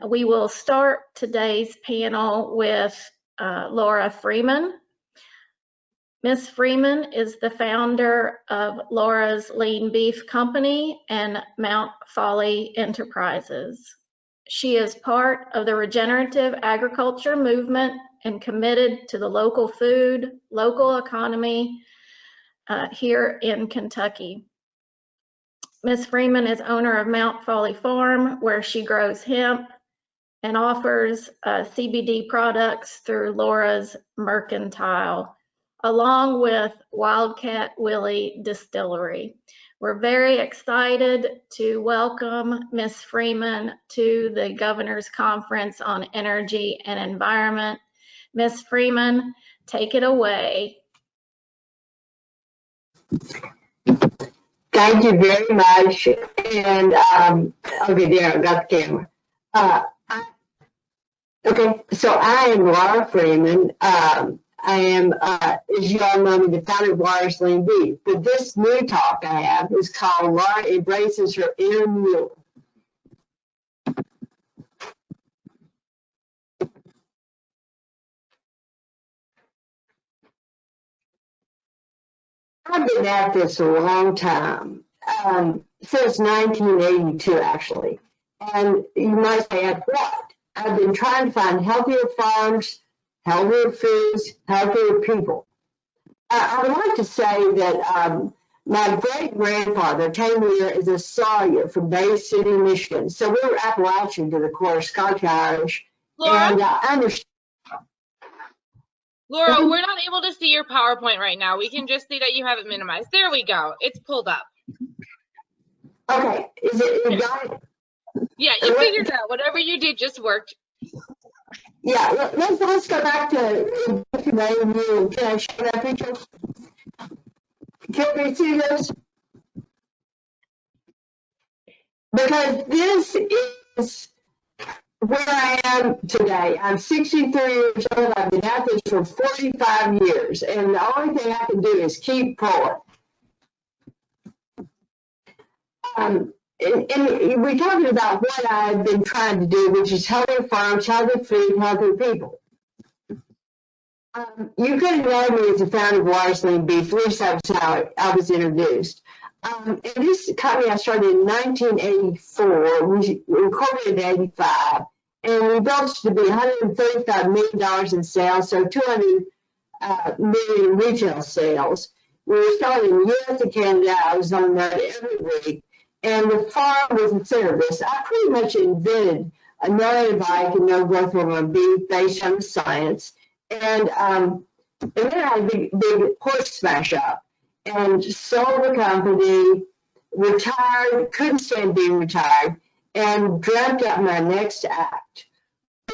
We will start today's panel with Laura Freeman. Ms. Freeman is the founder of Laura's Lean Beef Company and Mount Folly Enterprises. She is part of the regenerative agriculture movement and committed to the local food, local economy here in Kentucky. Ms. Freeman is owner of Mount Folly Farm, where she grows hemp and offers CBD products through Laura's Mercantile, along with Wildcat Willie Distillery. We're very excited to welcome Ms. Freeman to the Governor's Conference on Energy and Environment. Ms. Freeman, take it away. Thank you very much. And okay, there, I got the camera. Okay, so I am Laura Freeman. I am, as you all know me, the founder of Laura's Lean Beef. But this new talk I have is called Laura Embraces Her Inner Mule. I've been at this a long time, since 1982 actually. And you might say, at what? I've been trying to find healthier farms, healthier foods, healthier people. I would like to say that my great-grandfather came here as a sawyer from Bay City, Michigan. So we were Appalachian to the core, Scotch-Irish. Laura? And I understand. Laura, we're not able to see your PowerPoint right now. We can just see that you have it minimized. There we go. It's pulled up. Okay. Is it got it? Yeah, you figured it out. Whatever you did just worked. Yeah, let's go back to Can I show that picture? Can we see this? Because this is where I am today. I'm 63 years old. I've been at this for 45 years, and the only thing I can do is keep pulling. And we're talking about what I've been trying to do, which is healthy farms, healthy food, healthy people. You couldn't know me as a founder of Laura's Lean Beef. At least that's how I was introduced. And this company I started in 1984. We incorporated in 85. And we built it to be $135 million in sales, so $200 million in retail sales. We were selling in the U.S. and Canada. I was on that every week. And the farm was the center of this. I pretty much invented a no-antibiotic and no growth hormone beef based on the science. And then I had a big horse smash up and sold the company, retired, couldn't stand being retired, and dreamt up my next act.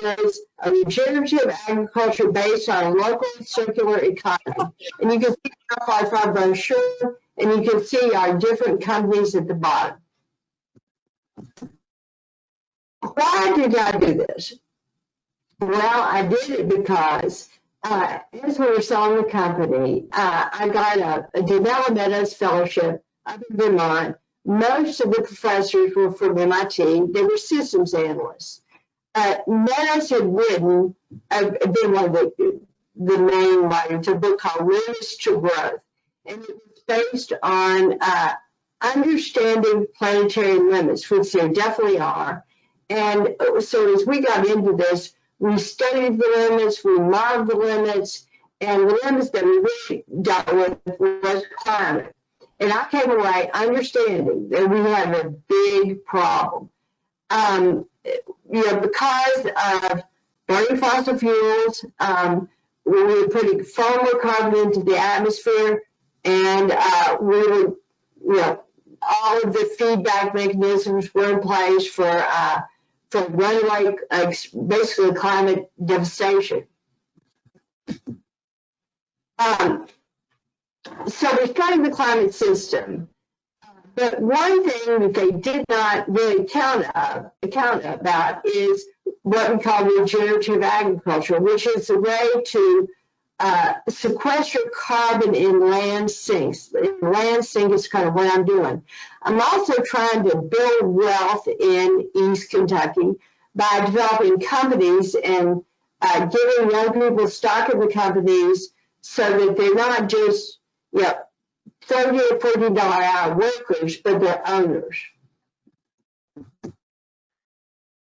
It was a regenerative agriculture based on a local circular economy. And you can see our brochure, and you can see our different companies at the bottom. Why did I do this? Well, I did it because as we were selling the company, I got a Development Meadows Fellowship up in Vermont. Most of the professors were from MIT. They were systems analysts. Meadows had written, been one of the main writers, a book called Limits to Growth. And it was based on understanding planetary limits, which there definitely are. And so as we got into this, we studied the limits, we modeled the limits, and the limits that we really dealt with was climate. And I came away understanding that we have a big problem. Because of burning fossil fuels, we were putting far more carbon into the atmosphere, and we were, all of the feedback mechanisms were in place for runaway, basically climate devastation. So we studied the climate system. But one thing that they did not really account about is what we call regenerative agriculture, which is a way to sequester carbon in land sinks. Land sink is kind of what I'm doing. I'm also trying to build wealth in East Kentucky by developing companies and giving young people stock in the companies so that they're not just, you know, $30 or $40 hour workers, but they're owners.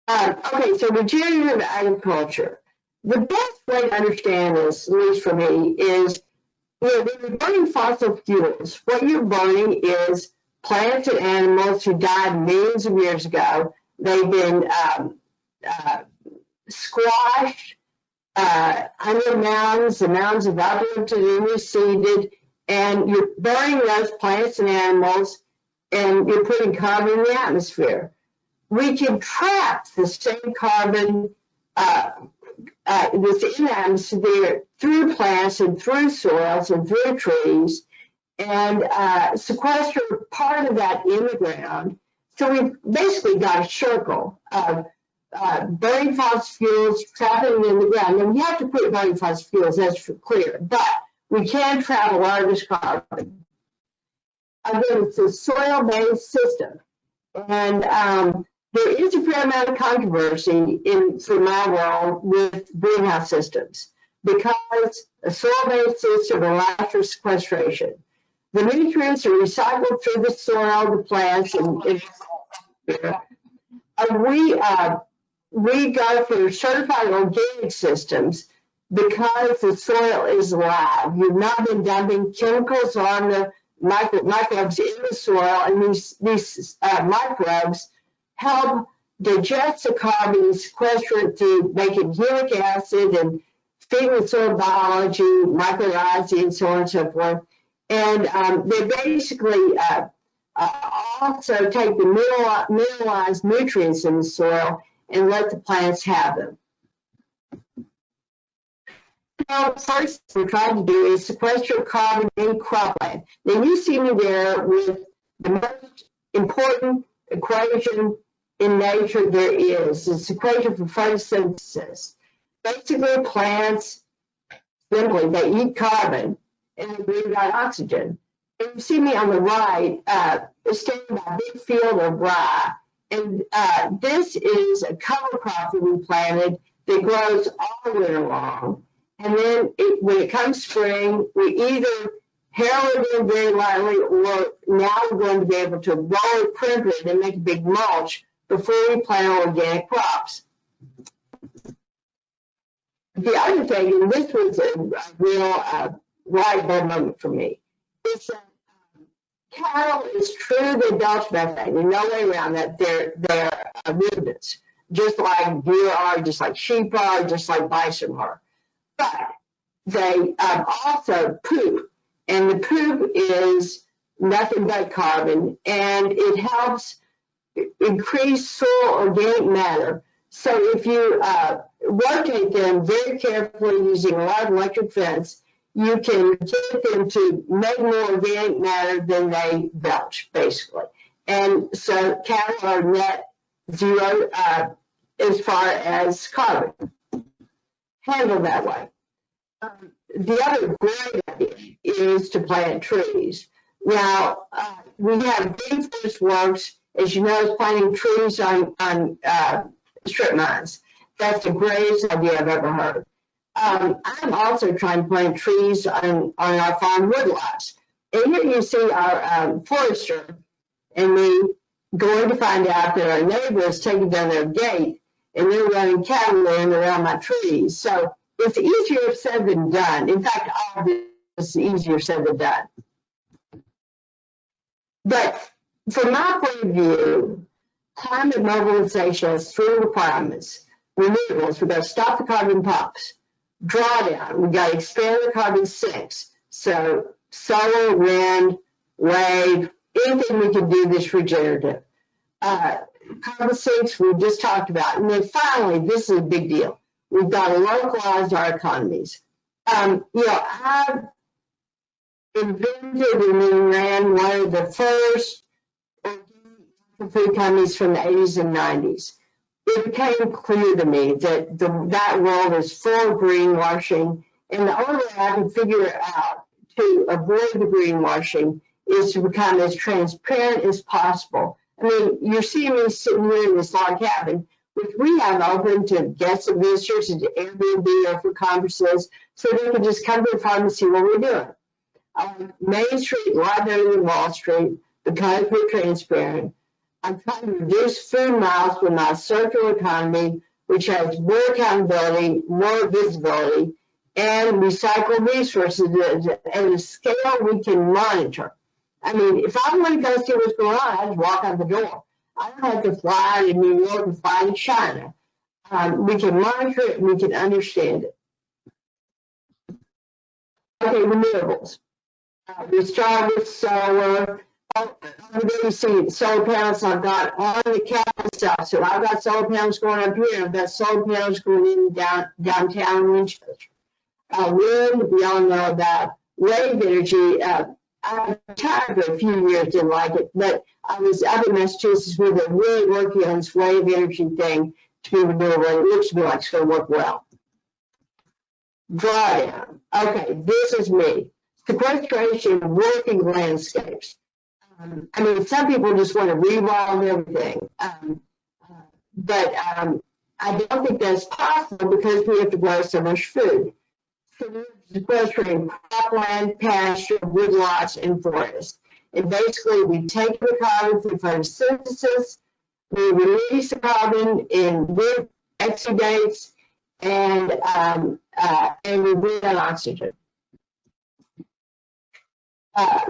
Okay, so regenerative agriculture. The best way to understand this, at least for me, is, you know, when you're burning fossil fuels, what you're burning is plants and animals who died millions of years ago. They've been squashed under mounds. The mounds have uprooted and reseeded, and you're burning those plants and animals, and you're putting carbon in the atmosphere. We can trap the same carbon that's in the atmosphere through plants and through soils and through trees, and sequester part of that in the ground. So we've basically got a circle of burning fossil fuels, trapping them in the ground. And you have to put burning fossil fuels, that's clear, but we can trap a lot of this carbon. Again, it's a soil-based system. And there is a fair amount of controversy for my world with greenhouse systems because a soil-based system allows for sequestration. The nutrients are recycled through the soil, the plants, and we go for certified organic systems because the soil is alive. You've not been dumping chemicals on the microbes in the soil, and these microbes help digest the carbon and sequester it through making humic acid and feeding the soil biology, microalgae, and so on and so forth. And they basically also take the mineralized nutrients in the soil and let the plants have them. Now, first what we're trying to do is sequester carbon in cropland. Now, you see me there with the most important equation in nature there is. It's equation for photosynthesis. Basically, plants, simply, they eat carbon and they breathe out oxygen. And you see me on the right, standing by a big field of rye. And this is a cover crop that we planted that grows all winter long. And then when it comes spring, we either harrow it in very lightly, or now we're going to be able to roll it, crimp it, and make a big mulch before we plant organic crops. The other thing, and this was a real light bulb moment for me, is that cattle, it's true they belch methane. There's no way around that. They're ruminants, just like deer are, just like sheep are, just like bison are. But they also poop, and the poop is nothing but carbon, and it helps increase soil organic matter. So if you rotate them very carefully using a lot of electric fence, you can get them to make more organic matter than they belch, basically. And so cattle are net zero as far as carbon. Handled that way. The other great idea is to plant trees. Now, we have Green Forest Works, as you know, is planting trees on strip mines. That's the greatest idea I've ever heard. I'm also trying to plant trees on our farm woodlots. And here you see our forester and me going to find out that our neighbor is taking down their gate and they're running cattle in around my trees. So it's easier said than done. In fact, all of this is easier said than done. But from my point of view, climate mobilization has three requirements. Renewables, we've got to stop the carbon pumps. Drawdown, we've got to expand the carbon sinks. So solar, wind, wave, anything we can do that's regenerative. Carbon sinks we just talked about. And then finally, this is a big deal. We've got to localize our economies. You know, I've invented and then ran one of the first food companies from the 80s and 90s. It became clear to me that that world is full of greenwashing, and the only way I can figure out to avoid the greenwashing is to become as transparent as possible. I mean, you're seeing me sitting here in this log cabin which we have open to guests and visitors and to Airbnb or for conferences, so they can just come to the farm and see what we're doing. Main Street, a lot better than Wall Street, because we're transparent. I'm trying to reduce food miles with my circular economy, which has more accountability, more visibility, and recycle resources at a scale we can monitor. I mean, if I want to go see what's going on, I just walk out the door. I don't have to fly to New York and fly to China. We can monitor it, we can understand it. Okay, renewables. We start with solar. You see solar panels I've got on the capital itself. So I've got solar panels going up here, and I've got solar panels going in downtown Winchester. Wind, we all know about wave energy. I retired for a few years, didn't like it, but I was up in Massachusetts with it, really working on this wave energy thing to be renewable. It looks to me like it's going to work well. Drawdown. Okay, this is me. Sequestration, working landscapes. I mean, some people just want to rewild everything, but I don't think that's possible because we have to grow so much food. So we're sequestering cropland, pasture, woodlots, and forests. And basically, we take the carbon through photosynthesis, we release the carbon in wood exudates, and we breathe out oxygen.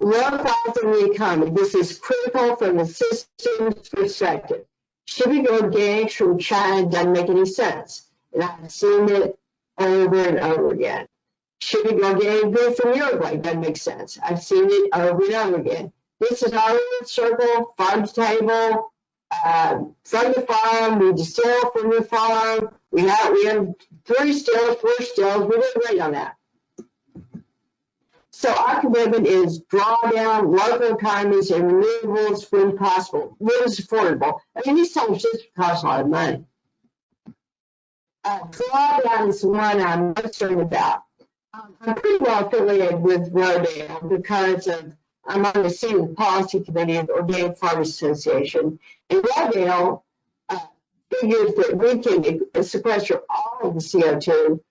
Localizing the economy. This is critical from the systems perspective. Shipping organics from China doesn't make any sense, and I've seen it over and over again. Shipping organic beef from Uruguay doesn't make sense. I've seen it over and over again. This is our circle, farm to table, from the farm. We distill from the farm. We have 3 stills, 4 stills. We're doing great on that. So our commitment is draw down local economies and renewables when possible, when it's affordable. I mean, these things just cost a lot of money. Drawdown is the one I'm most concerned about. I'm pretty well affiliated with Rodale because I'm on the senior policy committee of the Organic Farmers Association. And Rodale figures that we can sequester all of the CO2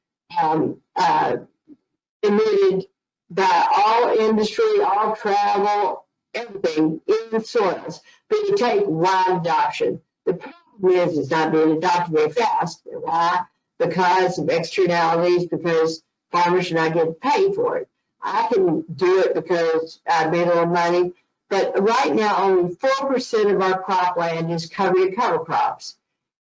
emitted by all industry, all travel, everything in the soils, but you take wide adoption. The problem is it's not being adopted very fast. Why? Because of externalities, because farmers are not getting paid for it. I can do it because I made a little money, but right now only 4% of our cropland is covered in cover crops.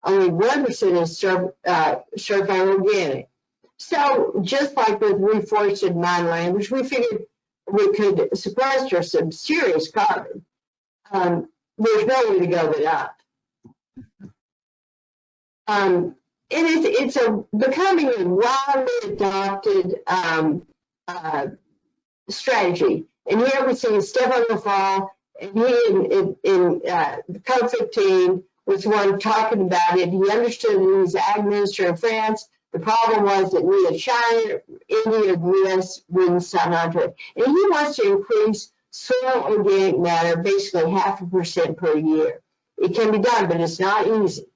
Only 1% is certified organic. So just like with reforested mine land, which we figured we could sequester some serious carbon, there's no way to go but up. It's becoming a widely adopted strategy. And here we see Stefan Lafall, and he in Code 15 was the one talking about it. He understood that he was the ag minister in France. The problem was that neither China, India, or the U.S. wouldn't sign on to it. And he wants to increase soil organic matter basically 0.5% per year. It can be done, but it's not easy.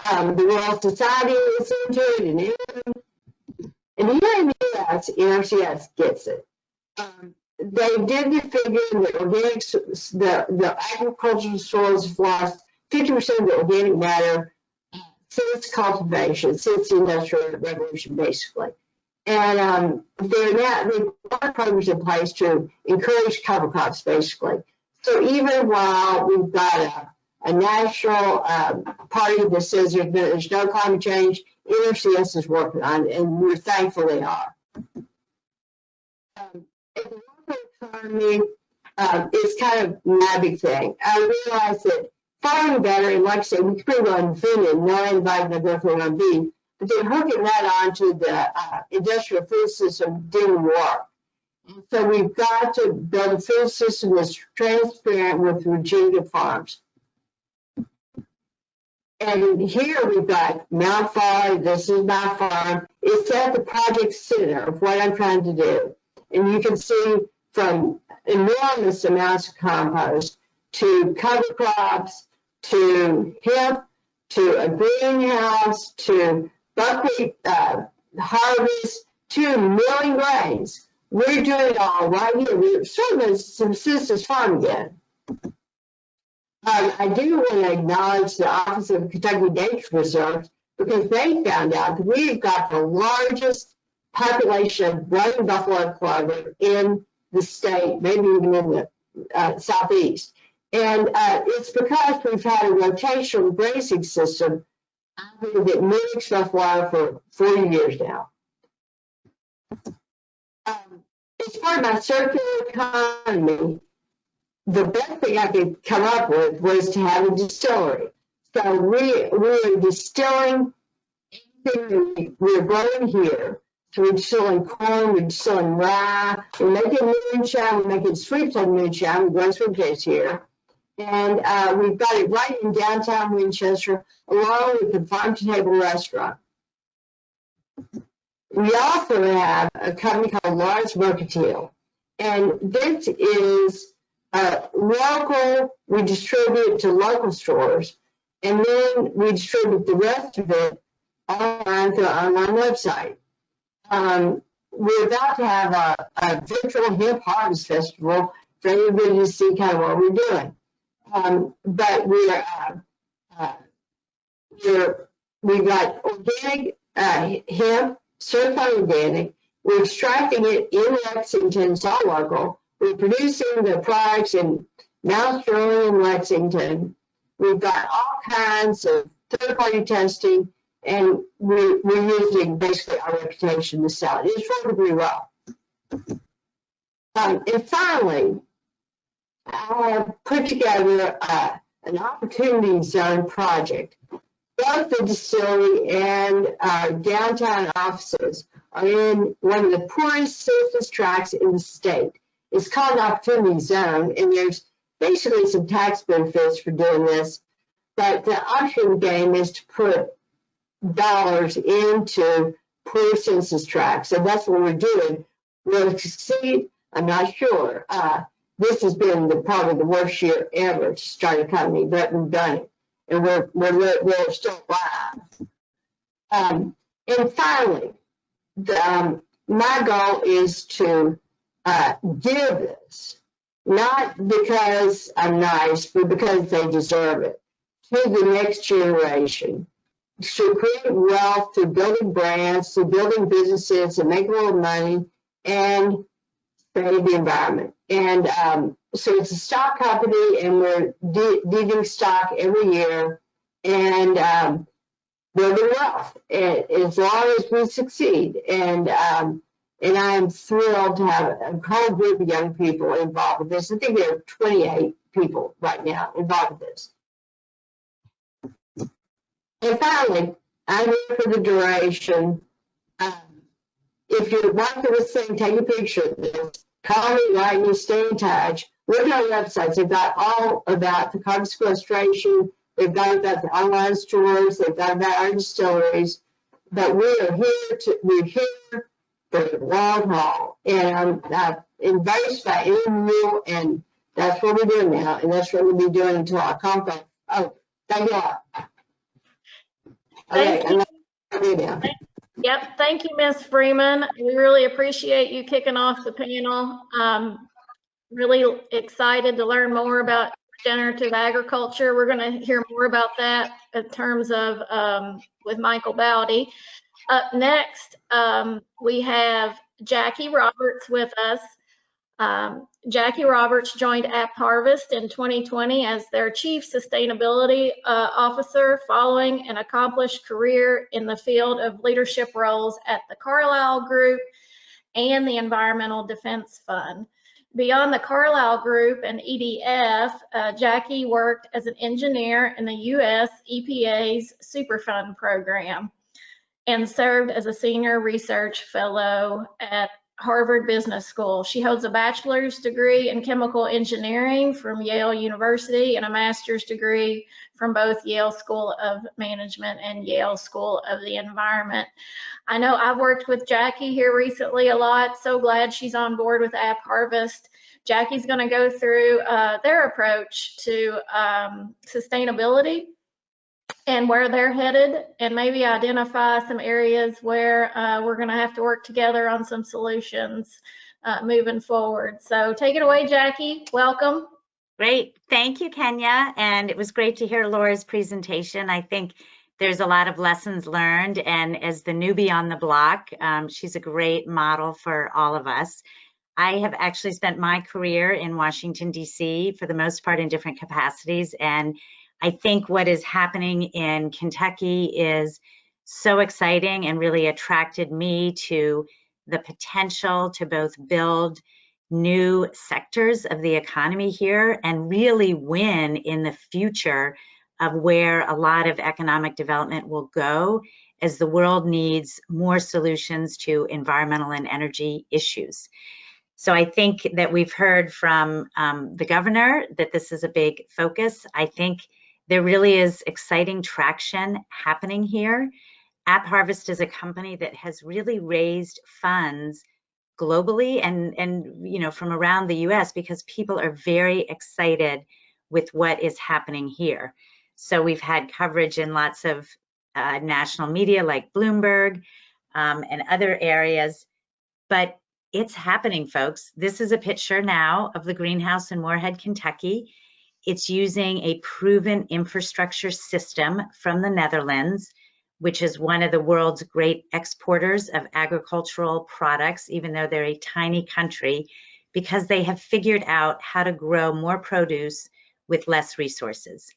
The World Society is into it, and here in the U.S., NRCS gets it. They did the figure that organics, the agricultural soils have lost 50% of the organic matter since cultivation, since the Industrial Revolution, basically. And they've got programs in place to encourage cover crops, basically. So even while we've got a national party that says there's no climate change, NRCS is working on it, and we're thankful they are. The local economy is kind of my big thing. I realize that farming better, and like I said, we could pretty well invent it, no anybody no growth on beef, but then hooking that onto the industrial food system didn't work. And so we've got to build a food system that's transparent with regenerative farms. And here we've got Mount Farm, this is my farm. It's at the project center of what I'm trying to do. And you can see from enormous amounts of compost to cover crops to hemp, to a greenhouse, to buckwheat harvest, to milling grains. We're doing it all right here. We're sort of a subsistence farm again. I do want to acknowledge the Office of Kentucky Nature Preserve because they found out that we've got the largest population of brown buffalo plover in the state, maybe even in the southeast. And it's because we've had a rotational grazing system that mimics buffalo for 40 years now. As part of my circular economy, the best thing I could come up with was to have a distillery. So we're distilling everything we're growing here. So we're distilling corn, we're distilling rye, we're making moonshine, we're making sweet plum moonshine, we're growing sweet potatoes here. And we've got it right in downtown Winchester, along with the farm to table restaurant. We also have a company called Lawrence Mercantile, and this is local. We distribute to local stores, and then we distribute the rest of it online through our online website. We're about to have a virtual hemp harvest festival for everybody to see kind of what we're doing. But we've got organic hemp, certified organic. We're extracting it in Lexington, it's all local. We're producing the products in Mount Sterling and Lexington. We've got all kinds of third-party testing, and we're using basically our reputation to sell it. It's working pretty well. And finally, I have put together an opportunity zone project. Both the distillery and our downtown offices are in one of the poorest, safest tracts in the state. It's called an opportunity zone, and there's basically some tax benefits for doing this. But the option game is to put dollars into poor census tracts, and that's what we're doing. Will it succeed? I'm not sure. This has been probably the worst year ever to start a company, but we've done it, and we're still alive. And finally, my goal is to give this, not because I'm nice, but because they deserve it, to the next generation, to create wealth through building brands, through building businesses and make a little money and save the environment. And so it's a stock company, and we're digging stock every year and building wealth, as long as we succeed. And I'm thrilled to have a whole group of young people involved with this. I think there are 28 people right now involved with this. And finally, I'm here for the duration. If you're watching this thing, take a picture of this. Call me, write me, stay in touch. Look at our websites. They've got all about the carbon sequestration. They've got about the online stores. They've got about our distilleries. But we're here for the long haul. And I'm embraced by you, and that's what we're doing now. And that's what we'll be doing until our conference. Oh, thank you all. Thank you. Yep, thank you, Ms. Freeman. We really appreciate you kicking off the panel. Really excited to learn more about regenerative agriculture. We're going to hear more about that in terms of with Michael Baute. Up next, we have Jackie Roberts with us. Jackie Roberts joined AppHarvest in 2020 as their Chief Sustainability Officer following an accomplished career in the field of leadership roles at the Carlyle Group and the Environmental Defense Fund. Beyond the Carlyle Group and EDF, Jackie worked as an engineer in the U.S. EPA's Superfund program and served as a senior research fellow at Harvard Business School. She holds a bachelor's degree in chemical engineering from Yale University and a master's degree from both Yale School of Management and Yale School of the Environment. I know I've worked with Jackie here recently a lot. So glad she's on board with AppHarvest. Jackie's going to go through their approach to sustainability and where they're headed, and maybe identify some areas where we're going to have to work together on some solutions moving forward. So take it away, Jackie. Welcome. Great. Thank you, Kenya. And it was great to hear Laura's presentation. I think there's a lot of lessons learned. And as the newbie on the block, she's a great model for all of us. I have actually spent my career in Washington, D.C. for the most part in different capacities. And I think what is happening in Kentucky is so exciting and really attracted me to the potential to both build new sectors of the economy here and really win in the future of where a lot of economic development will go as the world needs more solutions to environmental and energy issues. So I think that we've heard from the governor that this is a big focus. I think there really is exciting traction happening here. AppHarvest is a company that has really raised funds globally and you know, from around the US because people are very excited with what is happening here. So we've had coverage in lots of national media like Bloomberg and other areas, but it's happening, folks. This is a picture now of the greenhouse in Morehead, Kentucky. It's using a proven infrastructure system from the Netherlands, which is one of the world's great exporters of agricultural products, even though they're a tiny country, because they have figured out how to grow more produce with less resources.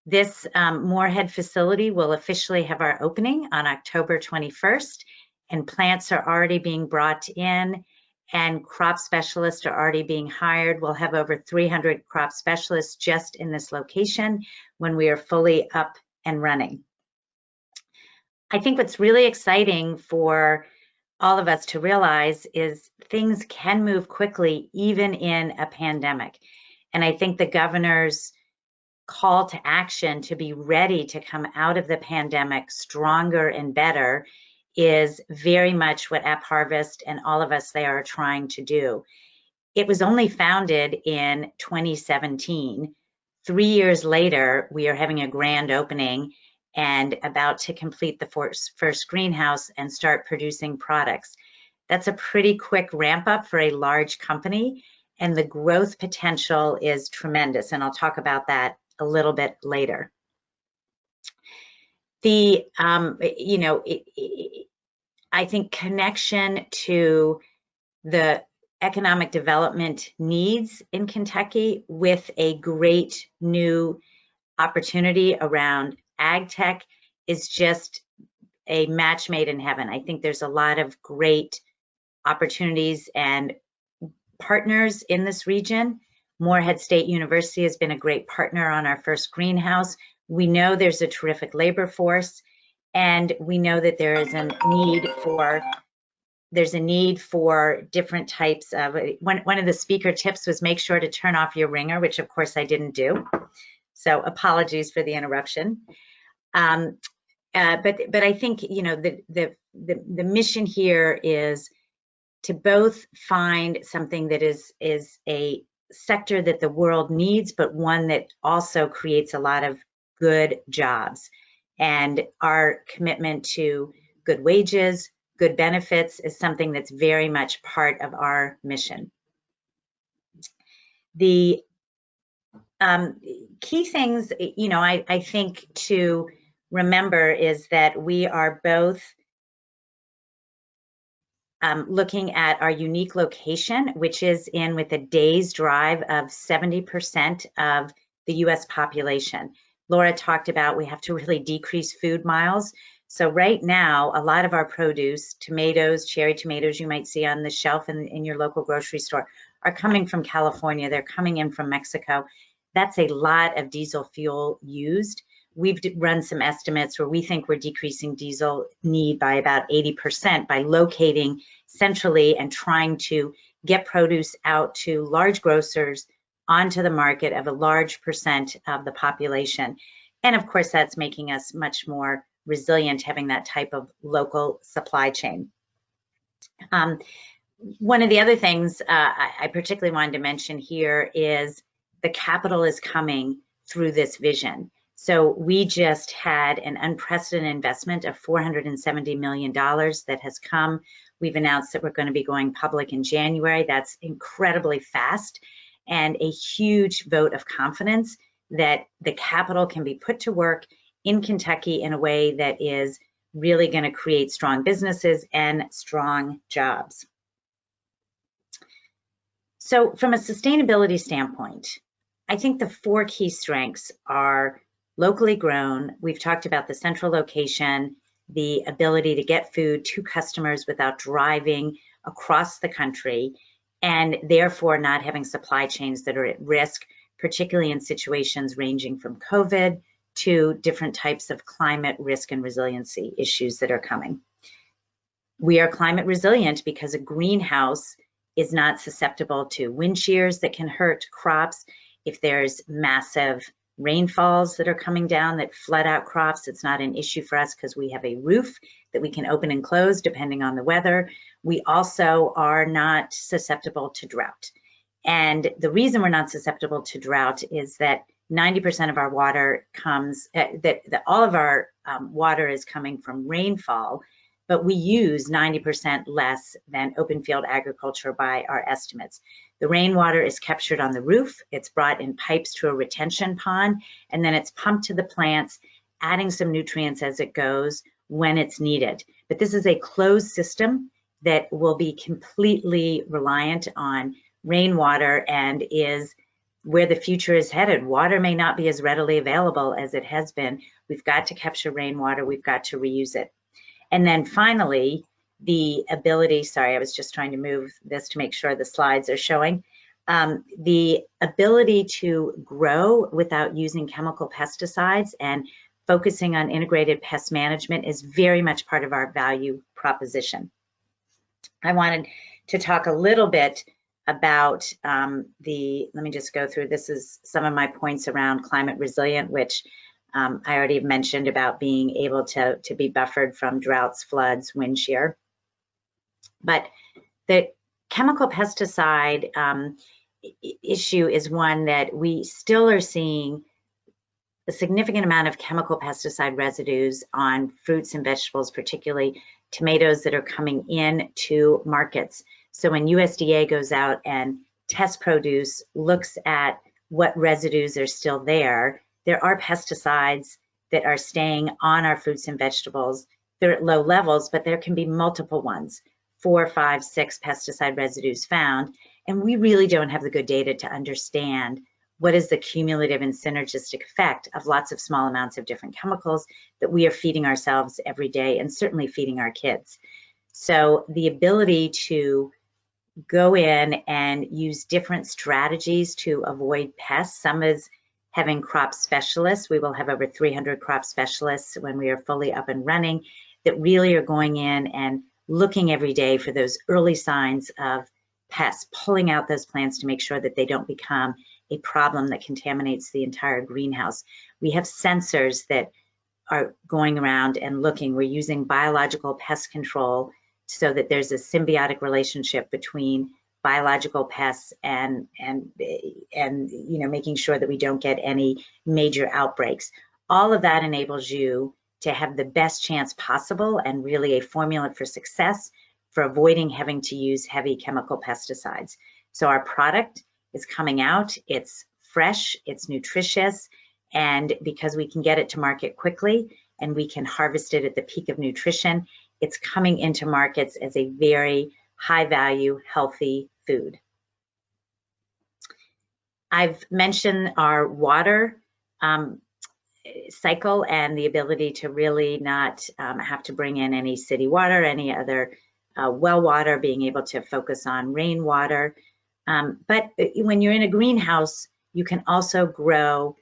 This Morehead facility will officially have our opening on October 21st, and plants are already being brought in, and crop specialists are already being hired. We'll have over 300 crop specialists just in this location when we are fully up and running. I think what's really exciting for all of us to realize is things can move quickly even in a pandemic. And I think the governor's call to action to be ready to come out of the pandemic stronger and better is very much what AppHarvest and all of us there are trying to do. It was only founded in 2017. 3 years later, we are having a grand opening and about to complete the first greenhouse and start producing products. That's a pretty quick ramp up for a large company, and the growth potential is tremendous, and I'll talk about that a little bit later. The, you know, I think connection to the economic development needs in Kentucky with a great new opportunity around ag tech is just a match made in heaven. I think there's a lot of great opportunities and partners in this region. Morehead State University has been a great partner on our first greenhouse. We know there's a terrific labor force, and we know that there is a need for different types of, one of the speaker tips was make sure to turn off your ringer, which of course I didn't do. So apologies for the interruption. But I think, you know, the mission here is to both find something that is a sector that the world needs, but one that also creates a lot of good jobs. And our commitment to good wages, good benefits is something that's very much part of our mission. The key things, you know, I think to remember is that we are both looking at our unique location, which is in with a day's drive of 70% of the US population. Laura talked about we have to really decrease food miles. So right now, a lot of our produce, tomatoes, cherry tomatoes you might see on the shelf in your local grocery store, are coming from California. They're coming in from Mexico. That's a lot of diesel fuel used. We've run some estimates where we think we're decreasing diesel need by about 80% by locating centrally and trying to get produce out to large grocers onto the market of a large percent of the population. And of course, that's making us much more resilient, having that type of local supply chain. one of the other things I particularly wanted to mention here is the capital is coming through this vision. So we just had an unprecedented investment of $470 million that has come. We've announced that we're going to be going public in January. That's incredibly fast and a huge vote of confidence that the capital can be put to work in Kentucky in a way that is really going to create strong businesses and strong jobs. So from a sustainability standpoint, I think the 4 key strengths are locally grown. We've talked about the central location, the ability to get food to customers without driving across the country, and therefore not having supply chains that are at risk, particularly in situations ranging from COVID to different types of climate risk and resiliency issues that are coming. We are climate resilient because a greenhouse is not susceptible to wind shears that can hurt crops. If there's massive rainfalls that are coming down that flood out crops, it's not an issue for us because we have a roof that we can open and close depending on the weather. We also are not susceptible to drought. And the reason we're not susceptible to drought is that 90% of our water comes, that all of our water is coming from rainfall, but we use 90% less than open field agriculture by our estimates. The rainwater is captured on the roof, it's brought in pipes to a retention pond, and then it's pumped to the plants, adding some nutrients as it goes when it's needed. But this is a closed system that will be completely reliant on rainwater and is where the future is headed. Water may not be as readily available as it has been. We've got to capture rainwater, we've got to reuse it. And then finally, the ability, sorry, I was just trying to move this to make sure the slides are showing. The ability to grow without using chemical pesticides and focusing on integrated pest management is very much part of our value proposition. I wanted to talk a little bit about let me just go through, this is some of my points around climate resilient, which I already have mentioned about being able to be buffered from droughts, floods, wind shear. But the chemical pesticide issue is one that we still are seeing a significant amount of chemical pesticide residues on fruits and vegetables, particularly tomatoes that are coming in to markets. So when USDA goes out and tests produce, looks at what residues are still there, there are pesticides that are staying on our fruits and vegetables. They're at low levels, but there can be multiple ones, 4, 5, 6 pesticide residues found. And we really don't have the good data to understand what is the cumulative and synergistic effect of lots of small amounts of different chemicals that we are feeding ourselves every day and certainly feeding our kids. So the ability to go in and use different strategies to avoid pests, some is having crop specialists. We will have over 300 crop specialists when we are fully up and running that really are going in and looking every day for those early signs of pests, pulling out those plants to make sure that they don't become a problem that contaminates the entire greenhouse. We have sensors that are going around and looking. We're using biological pest control so that there's a symbiotic relationship between biological pests and making sure that we don't get any major outbreaks. All of that enables you to have the best chance possible and really a formula for success for avoiding having to use heavy chemical pesticides. So our product is coming out, it's fresh, it's nutritious, and because we can get it to market quickly and we can harvest it at the peak of nutrition, it's coming into markets as a very high value, healthy food. I've mentioned our water cycle and the ability to really not have to bring in any city water, any other well water, being able to focus on rainwater. But when you're in a greenhouse, you can also grow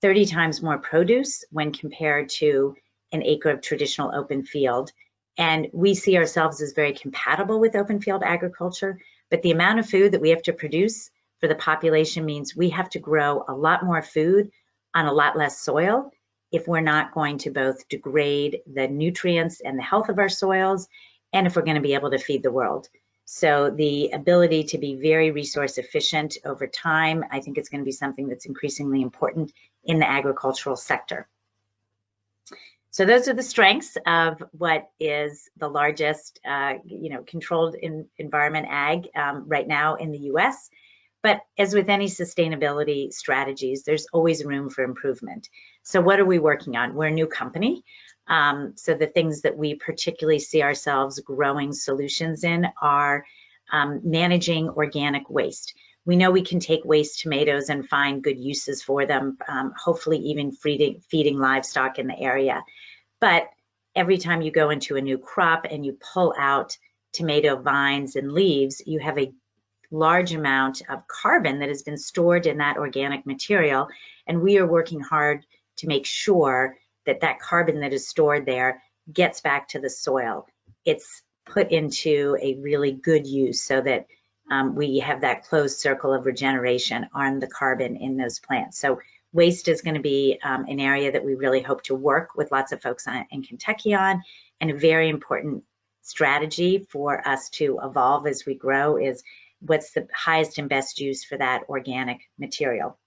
30 times more produce when compared to an acre of traditional open field. And we see ourselves as very compatible with open field agriculture, but the amount of food that we have to produce for the population means we have to grow a lot more food on a lot less soil if we're not going to both degrade the nutrients and the health of our soils, and if we're going to be able to feed the world. So the ability to be very resource efficient over time, I think it's going to be something that's increasingly important in the agricultural sector. So those are the strengths of what is the largest, controlled environment ag right now in the U.S. But as with any sustainability strategies, there's always room for improvement. So what are we working on? We're a new company. So the things that we particularly see ourselves growing solutions in are managing organic waste. We know we can take waste tomatoes and find good uses for them, hopefully even feeding livestock in the area. But every time you go into a new crop and you pull out tomato vines and leaves, you have a large amount of carbon that has been stored in that organic material. And we are working hard to make sure that that carbon that is stored there gets back to the soil. It's put into a really good use so that we have that closed circle of regeneration on the carbon in those plants. So waste is going to be an area that we really hope to work with lots of folks in Kentucky on, and a very important strategy for us to evolve as we grow is what's the highest and best use for that organic material.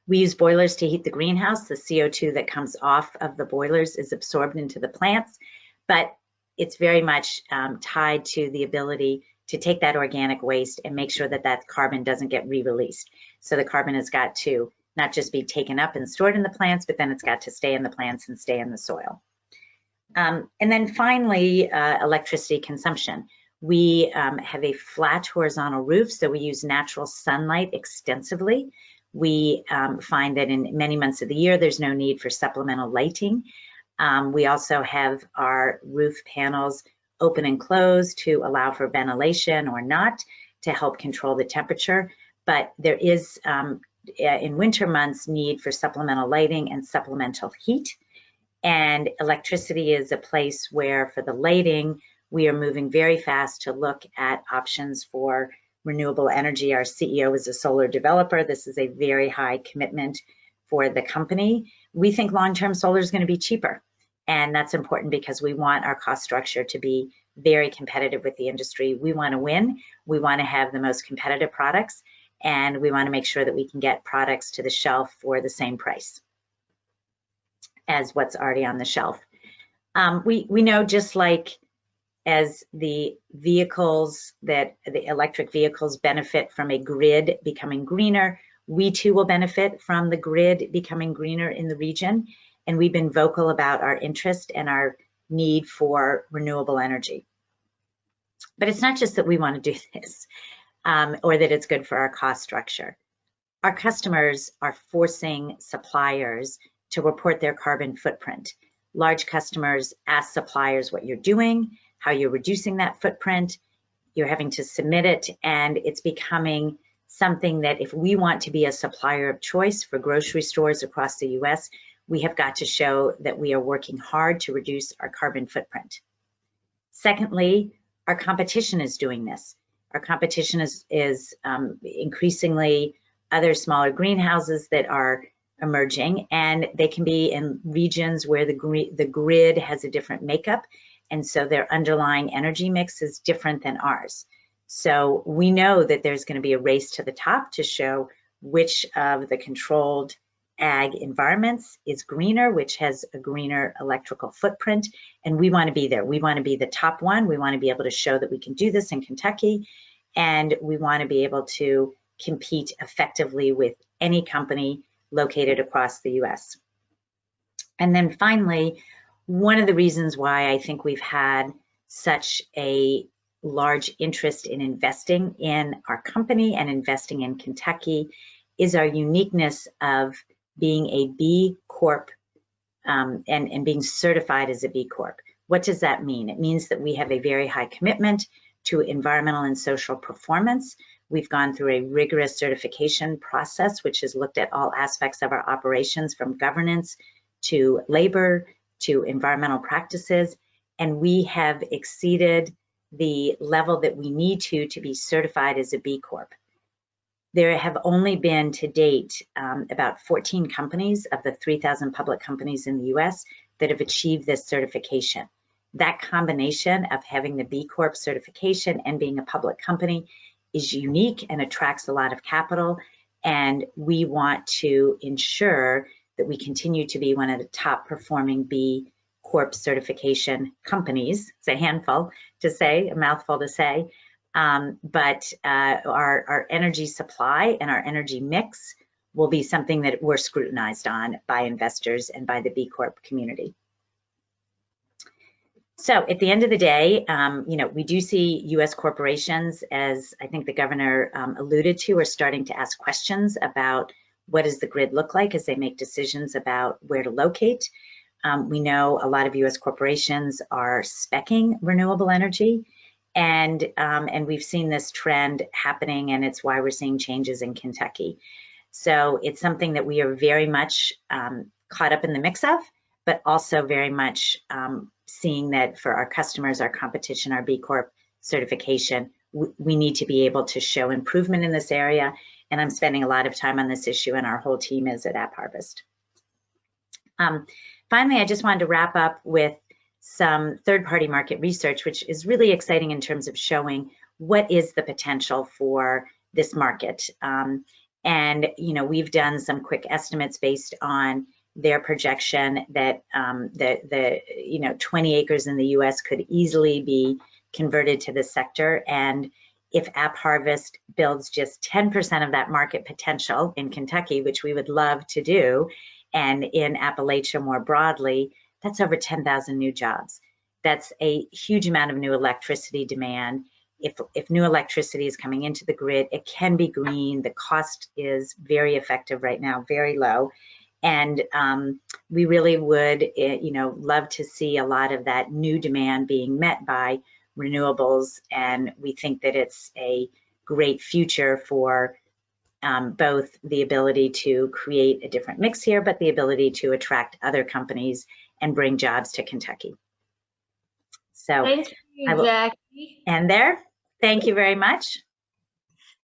We use boilers to heat the greenhouse. The CO2 that comes off of the boilers is absorbed into the plants, but it's very much tied to the ability to take that organic waste and make sure that that carbon doesn't get re-released. So the carbon has got to not just be taken up and stored in the plants, but then it's got to stay in the plants and stay in the soil. And then finally, electricity consumption. We have a flat horizontal roof, so we use natural sunlight extensively. We find that in many months of the year, there's no need for supplemental lighting. We also have our roof panels open and closed to allow for ventilation or not to help control the temperature. But there is, in winter months, need for supplemental lighting and supplemental heat. And electricity is a place where, for the lighting, we are moving very fast to look at options for renewable energy. Our CEO is a solar developer. This is a very high commitment for the company. We think long-term solar is going to be cheaper. And that's important because we want our cost structure to be very competitive with the industry. We want to win. We want to have the most competitive products, and we want to make sure that we can get products to the shelf for the same price as what's already on the shelf. We know, just like as the electric vehicles benefit from a grid becoming greener, we too will benefit from the grid becoming greener in the region. And we've been vocal about our interest and our need for renewable energy. But it's not just that we want to do this or that it's good for our cost structure. Our customers are forcing suppliers to report their carbon footprint. Large customers ask suppliers what you're doing, how you're reducing that footprint. You're having to submit it, and it's becoming something that if we want to be a supplier of choice for grocery stores across the US, we have got to show that we are working hard to reduce our carbon footprint. Secondly, our competition is doing this. Our competition is increasingly other smaller greenhouses that are emerging, and they can be in regions where the grid has a different makeup, and so their underlying energy mix is different than ours. So we know that there's going to be a race to the top to show which of the controlled ag environments is greener, which has a greener electrical footprint, and we want to be there. We want to be the top one. We want to be able to show that we can do this in Kentucky, and we want to be able to compete effectively with any company located across the US. And then finally, one of the reasons why I think we've had such a large interest in investing in our company and investing in Kentucky is our uniqueness of being a B Corp and being certified as a B Corp. What does that mean? It means that we have a very high commitment to environmental and social performance. We've gone through a rigorous certification process, which has looked at all aspects of our operations, from governance to labor to environmental practices, and we have exceeded the level that we need to be certified as a B Corp. There have only been to date about 14 companies of the 3,000 public companies in the US that have achieved this certification. That combination of having the B Corp certification and being a public company is unique and attracts a lot of capital. And we want to ensure that we continue to be one of the top performing B Corp certification companies. It's a handful to say, a mouthful to say, but our energy supply and our energy mix will be something that we're scrutinized on by investors and by the B Corp community. So at the end of the day, we do see U.S. corporations, as I think the governor alluded to, are starting to ask questions about what does the grid look like as they make decisions about where to locate. We know a lot of U.S. corporations are speccing renewable energy, and we've seen this trend happening, and it's why we're seeing changes in Kentucky. So it's something that we are very much caught up in the mix of, but also very much seeing that for our customers, our competition, our B Corp certification, we need to be able to show improvement in this area. And I'm spending a lot of time on this issue, and our whole team is at AppHarvest. Finally, I just wanted to wrap up with some third-party market research, which is really exciting in terms of showing what is the potential for this market. And we've done some quick estimates based on their projection that the 20 acres in the U.S. could easily be converted to the sector. And if AppHarvest builds just 10% of that market potential in Kentucky, which we would love to do, and in Appalachia more broadly, that's over 10,000 new jobs. That's a huge amount of new electricity demand. If new electricity is coming into the grid, it can be green. The cost is very effective right now, very low. And we really would, love to see a lot of that new demand being met by renewables. And we think that it's a great future for both the ability to create a different mix here, but the ability to attract other companies and bring jobs to Kentucky. So thank you, Jackie. And there, thank you very much.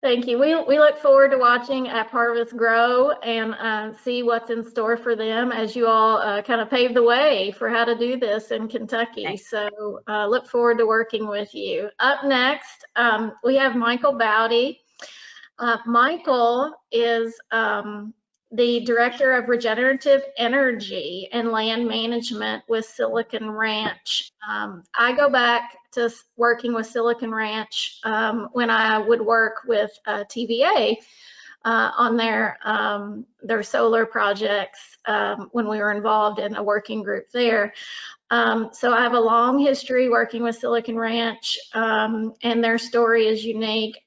Thank you. We look forward to watching AppHarvest grow and see what's in store for them as you all kind of pave the way for how to do this in Kentucky. Thanks. So look forward to working with you. Up next, we have Michael Baute. Michael is the Director of Regenerative Energy and Land Management with Silicon Ranch. I go back to working with Silicon Ranch when I would work with TVA on their solar projects when we were involved in a working group there. So I have a long history working with Silicon Ranch, and their story is unique.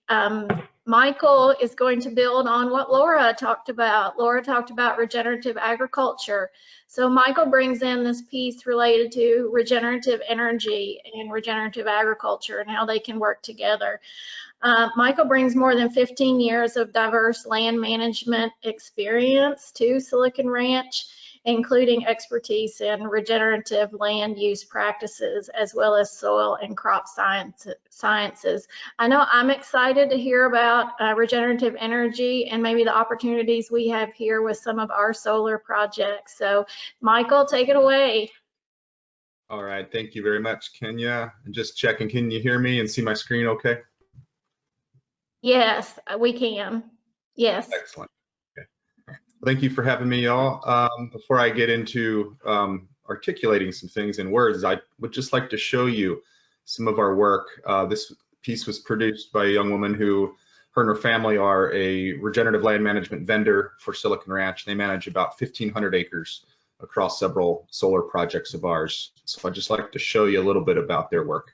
Michael is going to build on what Laura talked about. Laura talked about regenerative agriculture. So Michael brings in this piece related to regenerative energy and regenerative agriculture and how they can work together. Michael brings more than 15 years of diverse land management experience to Silicon Ranch, including expertise in regenerative land use practices, as well as soil and crop sciences. I know I'm excited to hear about regenerative energy and maybe the opportunities we have here with some of our solar projects. So Michael, take it away. All right, thank you very much, Kenya. And just checking, can you hear me and see my screen okay? Yes, we can. Yes. Excellent. Thank you for having me, y'all. Before I get into articulating some things in words, I would just like to show you some of our work. This piece was produced by a young woman who, her and her family are a regenerative land management vendor for Silicon Ranch. They manage about 1,500 acres across several solar projects of ours. So I'd just like to show you a little bit about their work.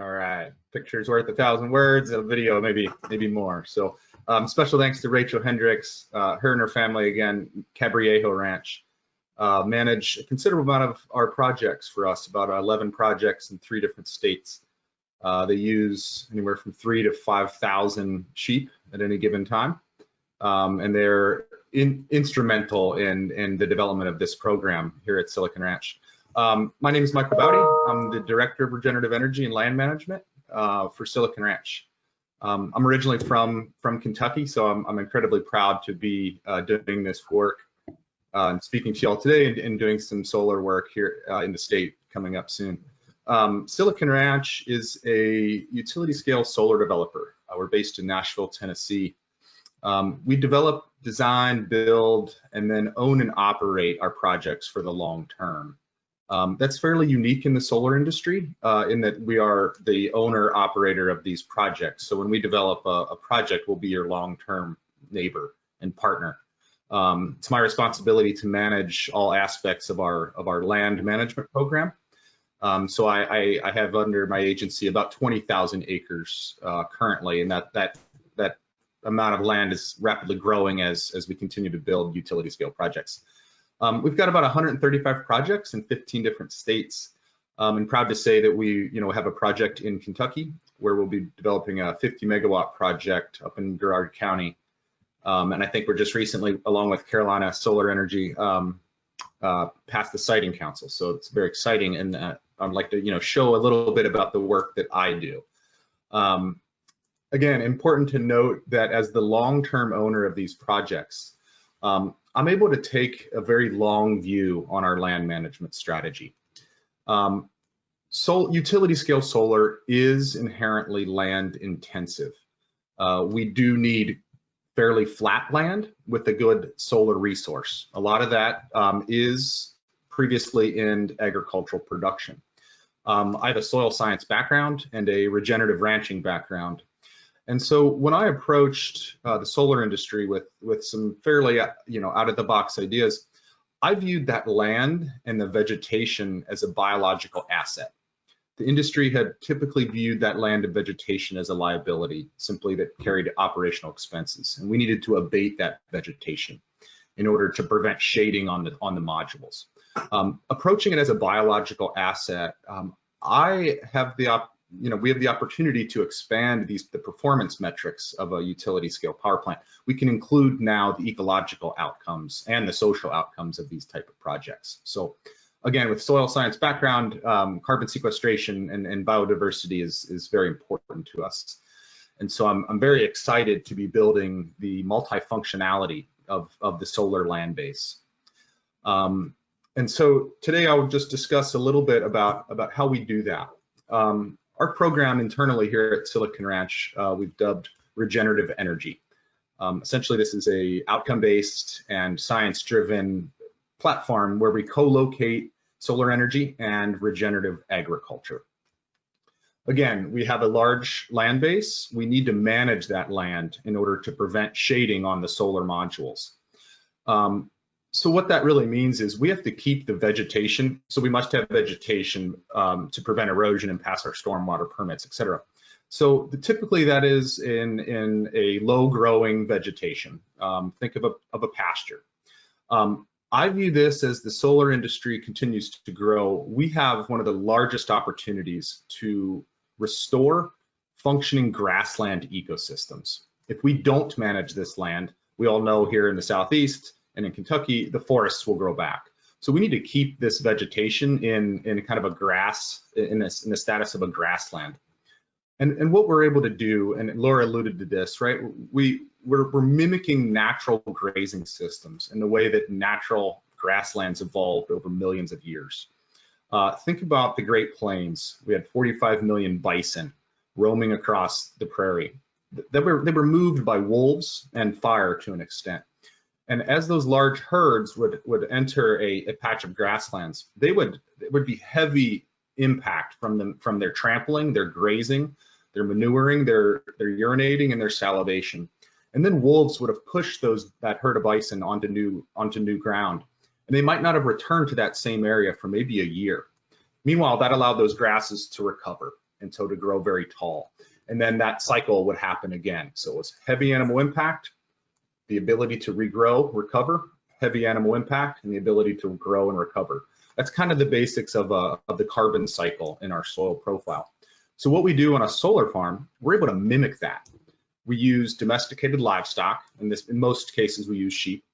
All right, picture's worth 1,000 words, a video maybe more. So special thanks to Rachel Hendricks, her and her family, again, Cabriejo Ranch, manage a considerable amount of our projects for us, about 11 projects in 3 different states. They use anywhere from 3,000 to 5,000 sheep at any given time, and they're instrumental in the development of this program here at Silicon Ranch. My name is Michael Baute. I'm the Director of Regenerative Energy and Land Management for Silicon Ranch. I'm originally from Kentucky, so I'm incredibly proud to be doing this work and speaking to you all today and doing some solar work here in the state coming up soon. Silicon Ranch is a utility scale solar developer. We're based in Nashville, Tennessee. We develop, design, build, and then own and operate our projects for the long term. That's fairly unique in the solar industry in that we are the owner operator of these projects. So when we develop a project, we'll be your long-term neighbor and partner. It's my responsibility to manage all aspects of our land management program. So I have under my agency about 20,000 acres currently, and that amount of land is rapidly growing as we continue to build utility scale projects. We've got about 135 projects in 15 different states. I'm proud to say that we have a project in Kentucky where we'll be developing a 50 megawatt project up in Girard County. And I think we're just recently, along with Carolina Solar Energy, passed the siting council. So it's very exciting, and I'd like to show a little bit about the work that I do. Again, important to note that as the long-term owner of these projects, I'm able to take a very long view on our land management strategy. Utility scale solar is inherently land intensive. We do need fairly flat land with a good solar resource. A lot of that is previously in agricultural production. I have a soil science background and a regenerative ranching background. And so when I approached the solar industry with some fairly out of the box ideas, I viewed that land and the vegetation as a biological asset. The industry had typically viewed that land and vegetation as a liability, simply that carried operational expenses, and we needed to abate that vegetation in order to prevent shading on the modules. Approaching it as a biological asset, we have the opportunity to expand the performance metrics of a utility scale power plant. We can include now the ecological outcomes and the social outcomes of these type of projects. So again, with soil science background, carbon sequestration and biodiversity is very important to us. And so I'm very excited to be building the multifunctionality of the solar land base. And so today I will just discuss a little bit about how we do that. Our program internally here at Silicon Ranch, we've dubbed Regenerative Energy. Essentially, this is a outcome-based and science-driven platform where we co-locate solar energy and regenerative agriculture. Again, we have a large land base. We need to manage that land in order to prevent shading on the solar modules. So what that really means is we have to keep the vegetation. So we must have vegetation to prevent erosion and pass our stormwater permits, et cetera. So typically that is in a low growing vegetation. Think of a pasture. I view this as the solar industry continues to grow. We have one of the largest opportunities to restore functioning grassland ecosystems. If we don't manage this land, we all know here in the Southeast and in Kentucky, the forests will grow back. So we need to keep this vegetation in kind of a grass, in the status of a grassland. And what we're able to do, and Laura alluded to this, right? We're mimicking natural grazing systems in the way that natural grasslands evolved over millions of years. Think about the Great Plains. We had 45 million bison roaming across the prairie. They were moved by wolves and fire to an extent. And as those large herds would enter a patch of grasslands, it would be heavy impact from their trampling, their grazing, their manuring, their urinating, and their salivation. And then wolves would have pushed that herd of bison onto new ground. And they might not have returned to that same area for maybe a year. Meanwhile, that allowed those grasses to recover and so to grow very tall. And then that cycle would happen again. So it was heavy animal impact, the ability to regrow, recover, heavy animal impact, and the ability to grow and recover. That's kind of the basics of the carbon cycle in our soil profile. So what we do on a solar farm, we're able to mimic that. We use domesticated livestock. In most cases, we use sheep.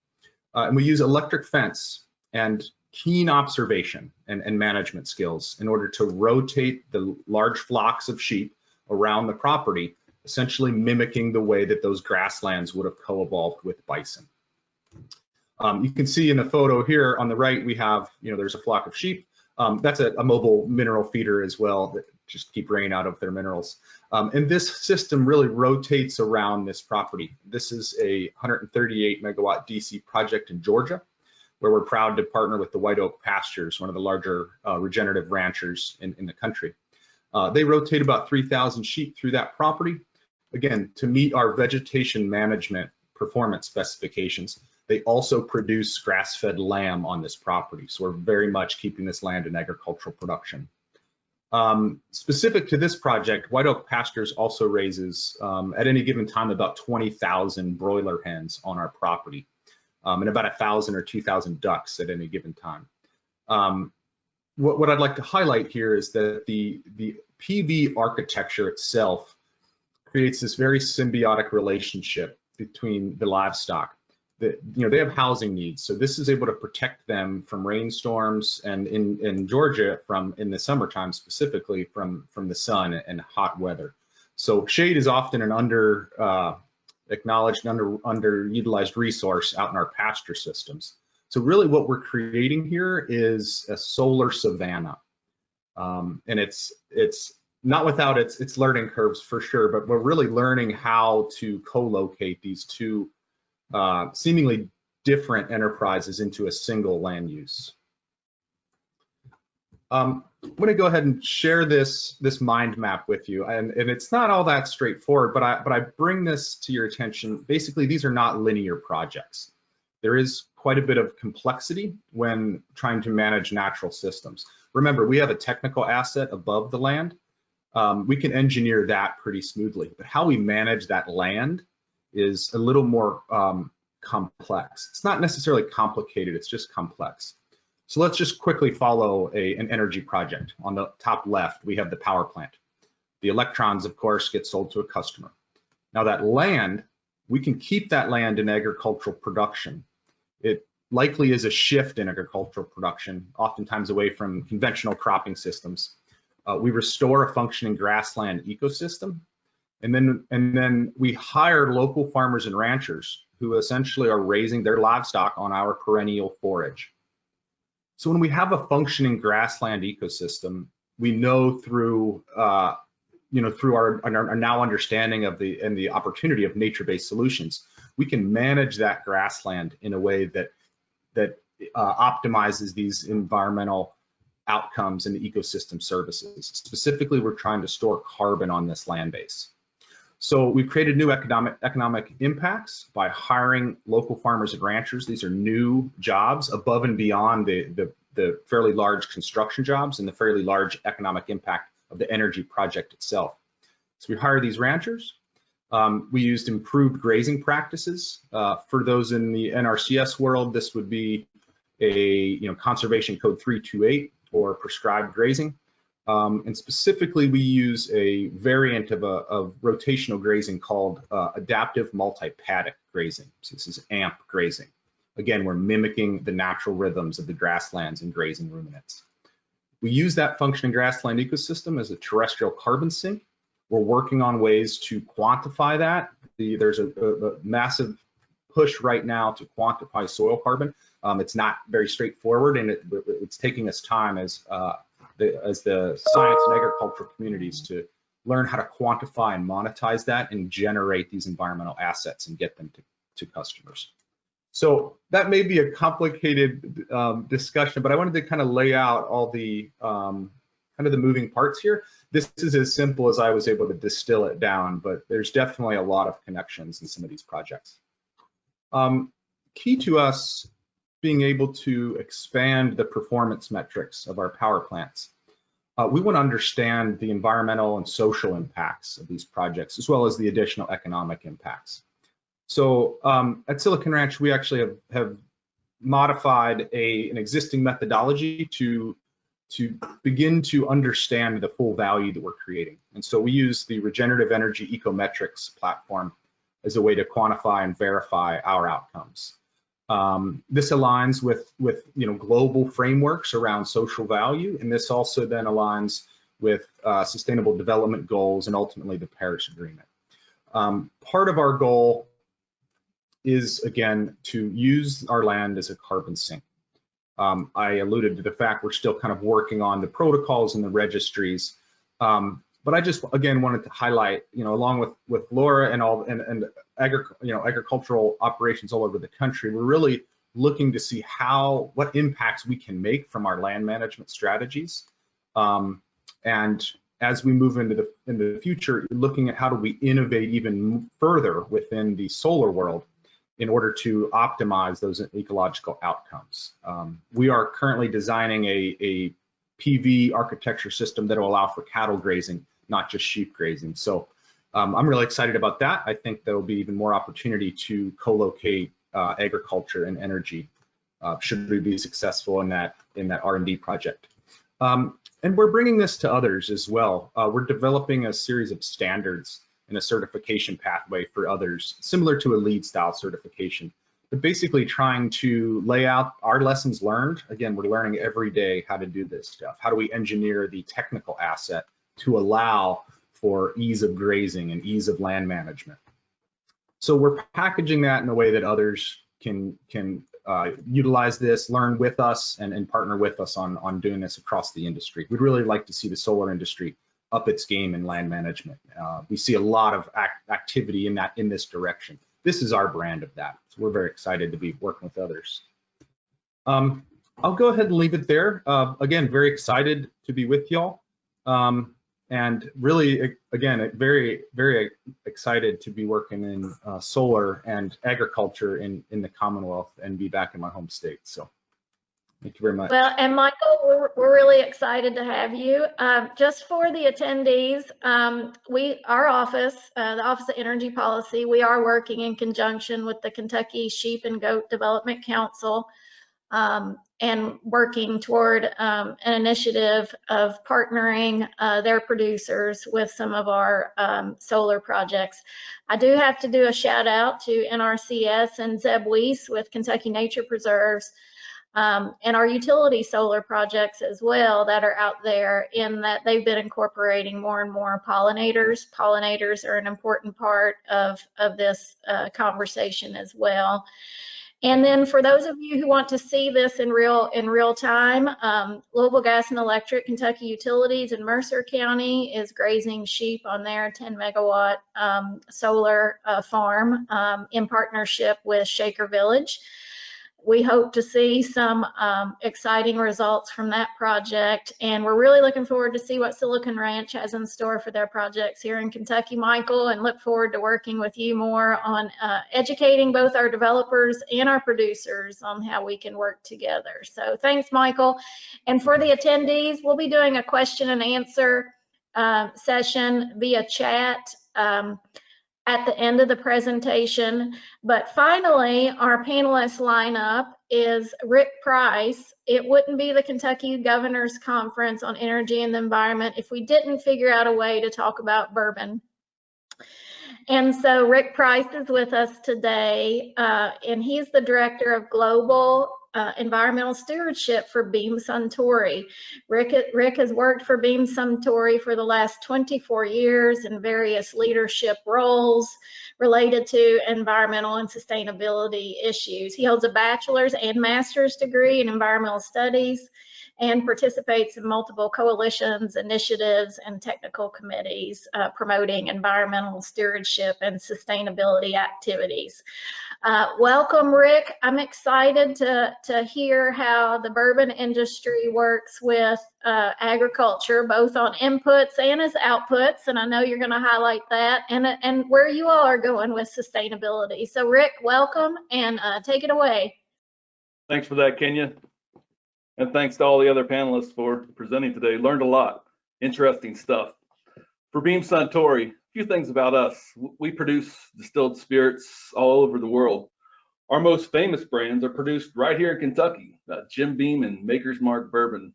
And we use electric fence and keen observation and management skills in order to rotate the large flocks of sheep around the property, essentially mimicking the way that those grasslands would have co-evolved with bison. You can see in the photo here on the right, we have, there's a flock of sheep. That's a mobile mineral feeder as well that just keep rain out of their minerals. And this system really rotates around this property. This is a 138 megawatt DC project in Georgia, where we're proud to partner with the White Oak Pastures, one of the larger regenerative ranchers in the country. They rotate about 3,000 sheep through that property, again, to meet our vegetation management performance specifications. They also produce grass-fed lamb on this property, so we're very much keeping this land in agricultural production. Specific to this project, White Oak Pastures also raises, at any given time, about 20,000 broiler hens on our property, and about 1,000 or 2,000 ducks at any given time. What I'd like to highlight here is that the PV architecture itself creates this very symbiotic relationship between the livestock. They have housing needs, so this is able to protect them from rainstorms, and in Georgia, in the summertime specifically, from the sun and hot weather. So shade is often an acknowledged, underutilized resource out in our pasture systems. So really what we're creating here is a solar savanna. And it's not without its learning curves for sure, but we're really learning how to co-locate these two seemingly different enterprises into a single land use. I'm going to go ahead and share this mind map with you, and it's not all that straightforward, but I bring this to your attention. Basically, these are not linear projects. There is quite a bit of complexity when trying to manage natural systems. Remember, we have a technical asset above the land. We can engineer that pretty smoothly, but how we manage that land is a little more complex. It's not necessarily complicated, it's just complex. So let's just quickly follow an energy project. On the top left, we have the power plant. The electrons, of course, get sold to a customer. Now that land, we can keep that land in agricultural production. It likely is a shift in agricultural production, oftentimes away from conventional cropping systems. We restore a functioning grassland ecosystem, and then we hire local farmers and ranchers who essentially are raising their livestock on our perennial forage. So when we have a functioning grassland ecosystem, we know through our now understanding of the opportunity of nature-based solutions, we can manage that grassland in a way that optimizes these environmental outcomes and the ecosystem services. Specifically, we're trying to store carbon on this land base. So we've created new economic impacts by hiring local farmers and ranchers. These are new jobs above and beyond the fairly large construction jobs and the fairly large economic impact of the energy project itself. So we hire these ranchers. We used improved grazing practices. For those in the NRCS world, this would be a Conservation Code 328 or prescribed grazing. And specifically, we use a variant of rotational grazing called adaptive multi-paddock grazing. So this is AMP grazing. Again, we're mimicking the natural rhythms of the grasslands and grazing ruminants. We use that functioning grassland ecosystem as a terrestrial carbon sink. We're working on ways to quantify that. There's a massive push right now to quantify soil carbon. It's not very straightforward, and it's taking us time as the science and agricultural communities to learn how to quantify and monetize that and generate these environmental assets and get them to customers. So that may be a complicated discussion, but I wanted to kind of lay out all the kind of the moving parts here. This is as simple as I was able to distill it down, but there's definitely a lot of connections in some of these projects. Key to us being able to expand the performance metrics of our power plants, we want to understand the environmental and social impacts of these projects, as well as the additional economic impacts. So at Silicon Ranch, we actually have modified an existing methodology to begin to understand the full value that we're creating. And so we use the Regenerative Energy Ecometrics platform as a way to quantify and verify our outcomes. This aligns with global frameworks around social value, and this also then aligns with sustainable development goals and ultimately the Paris Agreement. Part of our goal is, again, to use our land as a carbon sink. I alluded to the fact we're still kind of working on the protocols and the registries, but I just again wanted to highlight, along with Laura and agricultural operations all over the country, we're really looking to see what impacts we can make from our land management strategies, and as we move into the future, looking at how do we innovate even further within the solar world in order to optimize those ecological outcomes. We are currently designing a PV architecture system that will allow for cattle grazing, not just sheep grazing. So I'm really excited about that. I think there will be even more opportunity to co-locate agriculture and energy should we be successful in that R&D project. And we're bringing this to others as well. We're developing a series of standards and a certification pathway for others, similar to a LEED style certification, but basically trying to lay out our lessons learned. Again, we're learning every day how to do this stuff. How do we engineer the technical asset to allow for ease of grazing and ease of land management? So we're packaging that in a way that others can utilize this, learn with us, and partner with us on doing this across the industry. We'd really like to see the solar industry up its game in land management. We see a lot of activity in this direction. This is our brand of that. So we're very excited to be working with others. I'll go ahead and leave it there. Again, very excited to be with y'all. And really, again, very, very excited to be working in solar and agriculture in the Commonwealth and be back in my home state. So thank you very much. Well, and Michael, we're really excited to have you. Just for the attendees, our office, the Office of Energy Policy, we are working in conjunction with the Kentucky Sheep and Goat Development Council and working toward an initiative of partnering their producers with some of our solar projects. I do have to do a shout out to NRCS and Zeb Weiss with Kentucky Nature Preserves, and our utility solar projects as well that are out there, in that they've been incorporating more and more pollinators. Pollinators are an important part of this conversation as well. And then for those of you who want to see this in real time, Louisville Gas and Electric, Kentucky Utilities in Mercer County is grazing sheep on their 10 megawatt solar farm in partnership with Shaker Village. We hope to see some exciting results from that project, and we're really looking forward to see what Silicon Ranch has in store for their projects here in Kentucky, Michael, and look forward to working with you more on educating both our developers and our producers on how we can work together. So thanks, Michael. And for the attendees, we'll be doing a question and answer session via chat at the end of the presentation. But finally, our panelist lineup is Rick Price. It wouldn't be the Kentucky Governor's Conference on Energy and the Environment if we didn't figure out a way to talk about bourbon. And so Rick Price is with us today, and he's the Director of Global Environmental Stewardship for Beam Suntory. Rick has worked for Beam Suntory for the last 24 years in various leadership roles. related to environmental and sustainability issues. He holds a bachelor's and master's degree in environmental studies and participates in multiple coalitions, initiatives, and technical committees promoting environmental stewardship and sustainability activities. Welcome, Rick. I'm excited to hear how the bourbon industry works with agriculture, both on inputs and as outputs, and I know you're going to highlight that, and where you all are going with sustainability. So, Rick, welcome, and take it away. Thanks for that, Kenya. And thanks to all the other panelists for presenting today. Learned a lot, interesting stuff. For Beam Suntory, a few things about us. We produce distilled spirits all over the world. Our most famous brands are produced right here in Kentucky, Jim Beam and Maker's Mark Bourbon.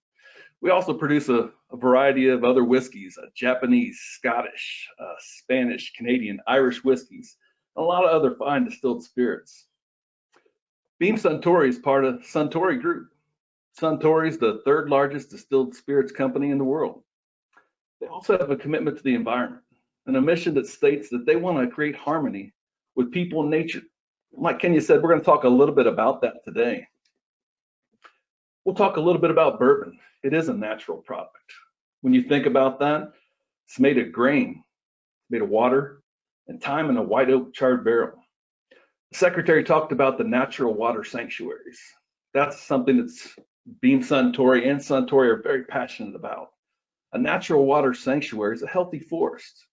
We also produce a variety of other whiskeys, Japanese, Scottish, Spanish, Canadian, Irish whiskeys, and a lot of other fine distilled spirits. Beam Suntory is part of Suntory Group. Suntory is the third largest distilled spirits company in the world. They also have a commitment to the environment and a mission that states that they want to create harmony with people and nature. Like Kenya said, we're going to talk a little bit about that today. We'll talk a little bit about bourbon. It is a natural product. When you think about that, it's made of grain, made of water, and time in a white oak charred barrel. The secretary talked about the natural water sanctuaries. That's something that's Beam Suntory and Suntory are very passionate about. A natural water sanctuary is a healthy forest.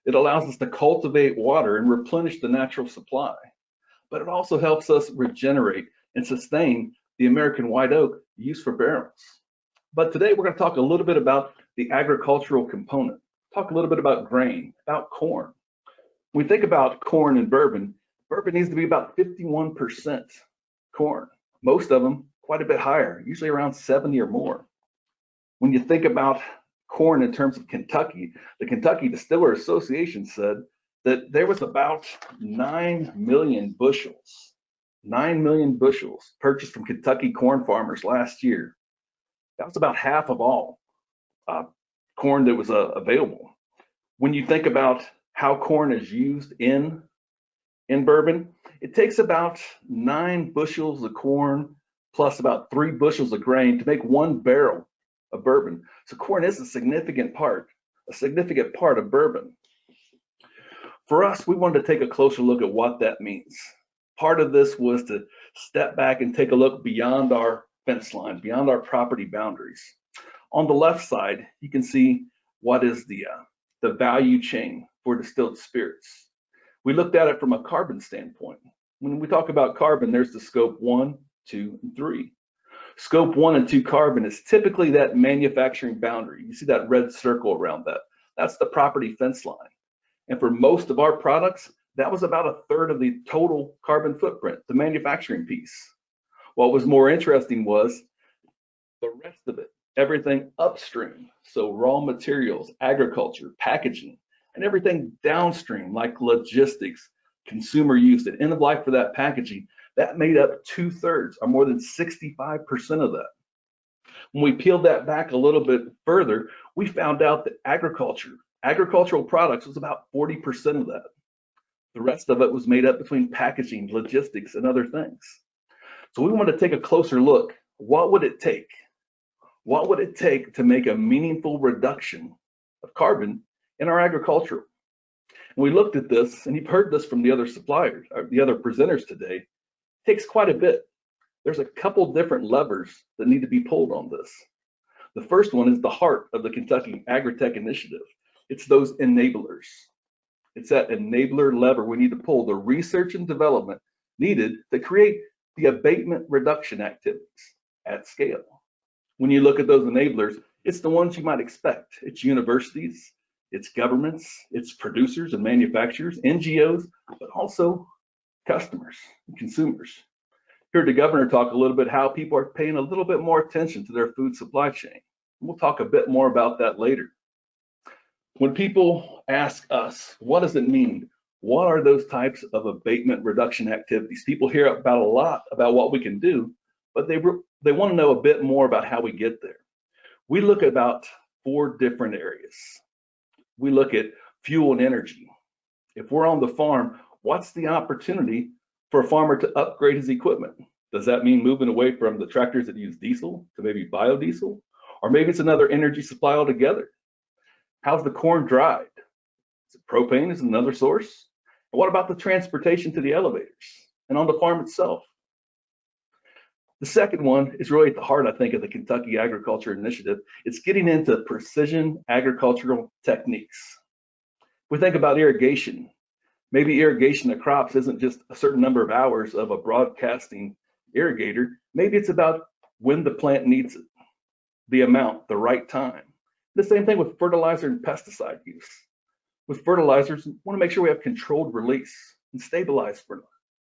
It allows us to cultivate water and replenish the natural supply, but it also helps us regenerate and sustain the American white oak used for barrels. But today we're going to talk a little bit about the agricultural component, talk a little bit about grain, about corn. When we think about corn and bourbon, bourbon needs to be about 51% corn. Most of them quite a bit higher, usually around 70 or more. When you think about corn in terms of Kentucky, the Kentucky Distiller Association said that there was about 9 million bushels purchased from Kentucky corn farmers last year. That was about half of all corn that was available. When you think about how corn is used in bourbon, it takes about 9 bushels of corn plus about 3 bushels of grain to make 1 barrel of bourbon. So corn is a significant part of bourbon. For us, we wanted to take a closer look at what that means. Part of this was to step back and take a look beyond our fence lines, beyond our property boundaries. On the left side, you can see what is the value chain for distilled spirits. We looked at it from a carbon standpoint. When we talk about carbon, there's the scope 1, 2, and 3. Scope 1 and 2 carbon is typically that manufacturing boundary. You see that red circle around that. That's the property fence line. And for most of our products, that was about 1/3 of the total carbon footprint, the manufacturing piece. What was more interesting was the rest of it, everything upstream. So raw materials, agriculture, packaging, and everything downstream like logistics, consumer use, and end of life for that packaging, that made up 2/3 or more than 65% of that. When we peeled that back a little bit further, we found out that agricultural products was about 40% of that. The rest of it was made up between packaging, logistics, and other things. So we want to take a closer look. What would it take? What would it take to make a meaningful reduction of carbon in our agriculture? And we looked at this, and you've heard this from the other suppliers, or the other presenters today. It takes quite a bit. There's a couple different levers that need to be pulled on this. The first one is the heart of the Kentucky Agritech initiative. It's those enablers. It's that enabler lever we need to pull, the research and development needed to create the abatement reduction activities at scale. When you look at those enablers, it's the ones you might expect. It's universities, it's governments, it's producers and manufacturers, NGOs, but also customers and consumers. Heard the governor talk a little bit how people are paying a little bit more attention to their food supply chain. We'll talk a bit more about that later. When people ask us, what does it mean? What are those types of abatement reduction activities? People hear about a lot about what we can do, but they want to know a bit more about how we get there. We look at about 4 different areas. We look at fuel and energy. If we're on the farm, what's the opportunity for a farmer to upgrade his equipment? Does that mean moving away from the tractors that use diesel to maybe biodiesel? Or maybe it's another energy supply altogether. How's the corn dried? Is it propane is another source? And what about the transportation to the elevators and on the farm itself? The second one is really at the heart, I think, of the Kentucky Agriculture Initiative. It's getting into precision agricultural techniques. We think about irrigation. Maybe irrigation of crops isn't just a certain number of hours of a broadcasting irrigator. Maybe it's about when the plant needs it, the amount, the right time. The same thing with fertilizer and pesticide use. With fertilizers, we want to make sure we have controlled release and stabilized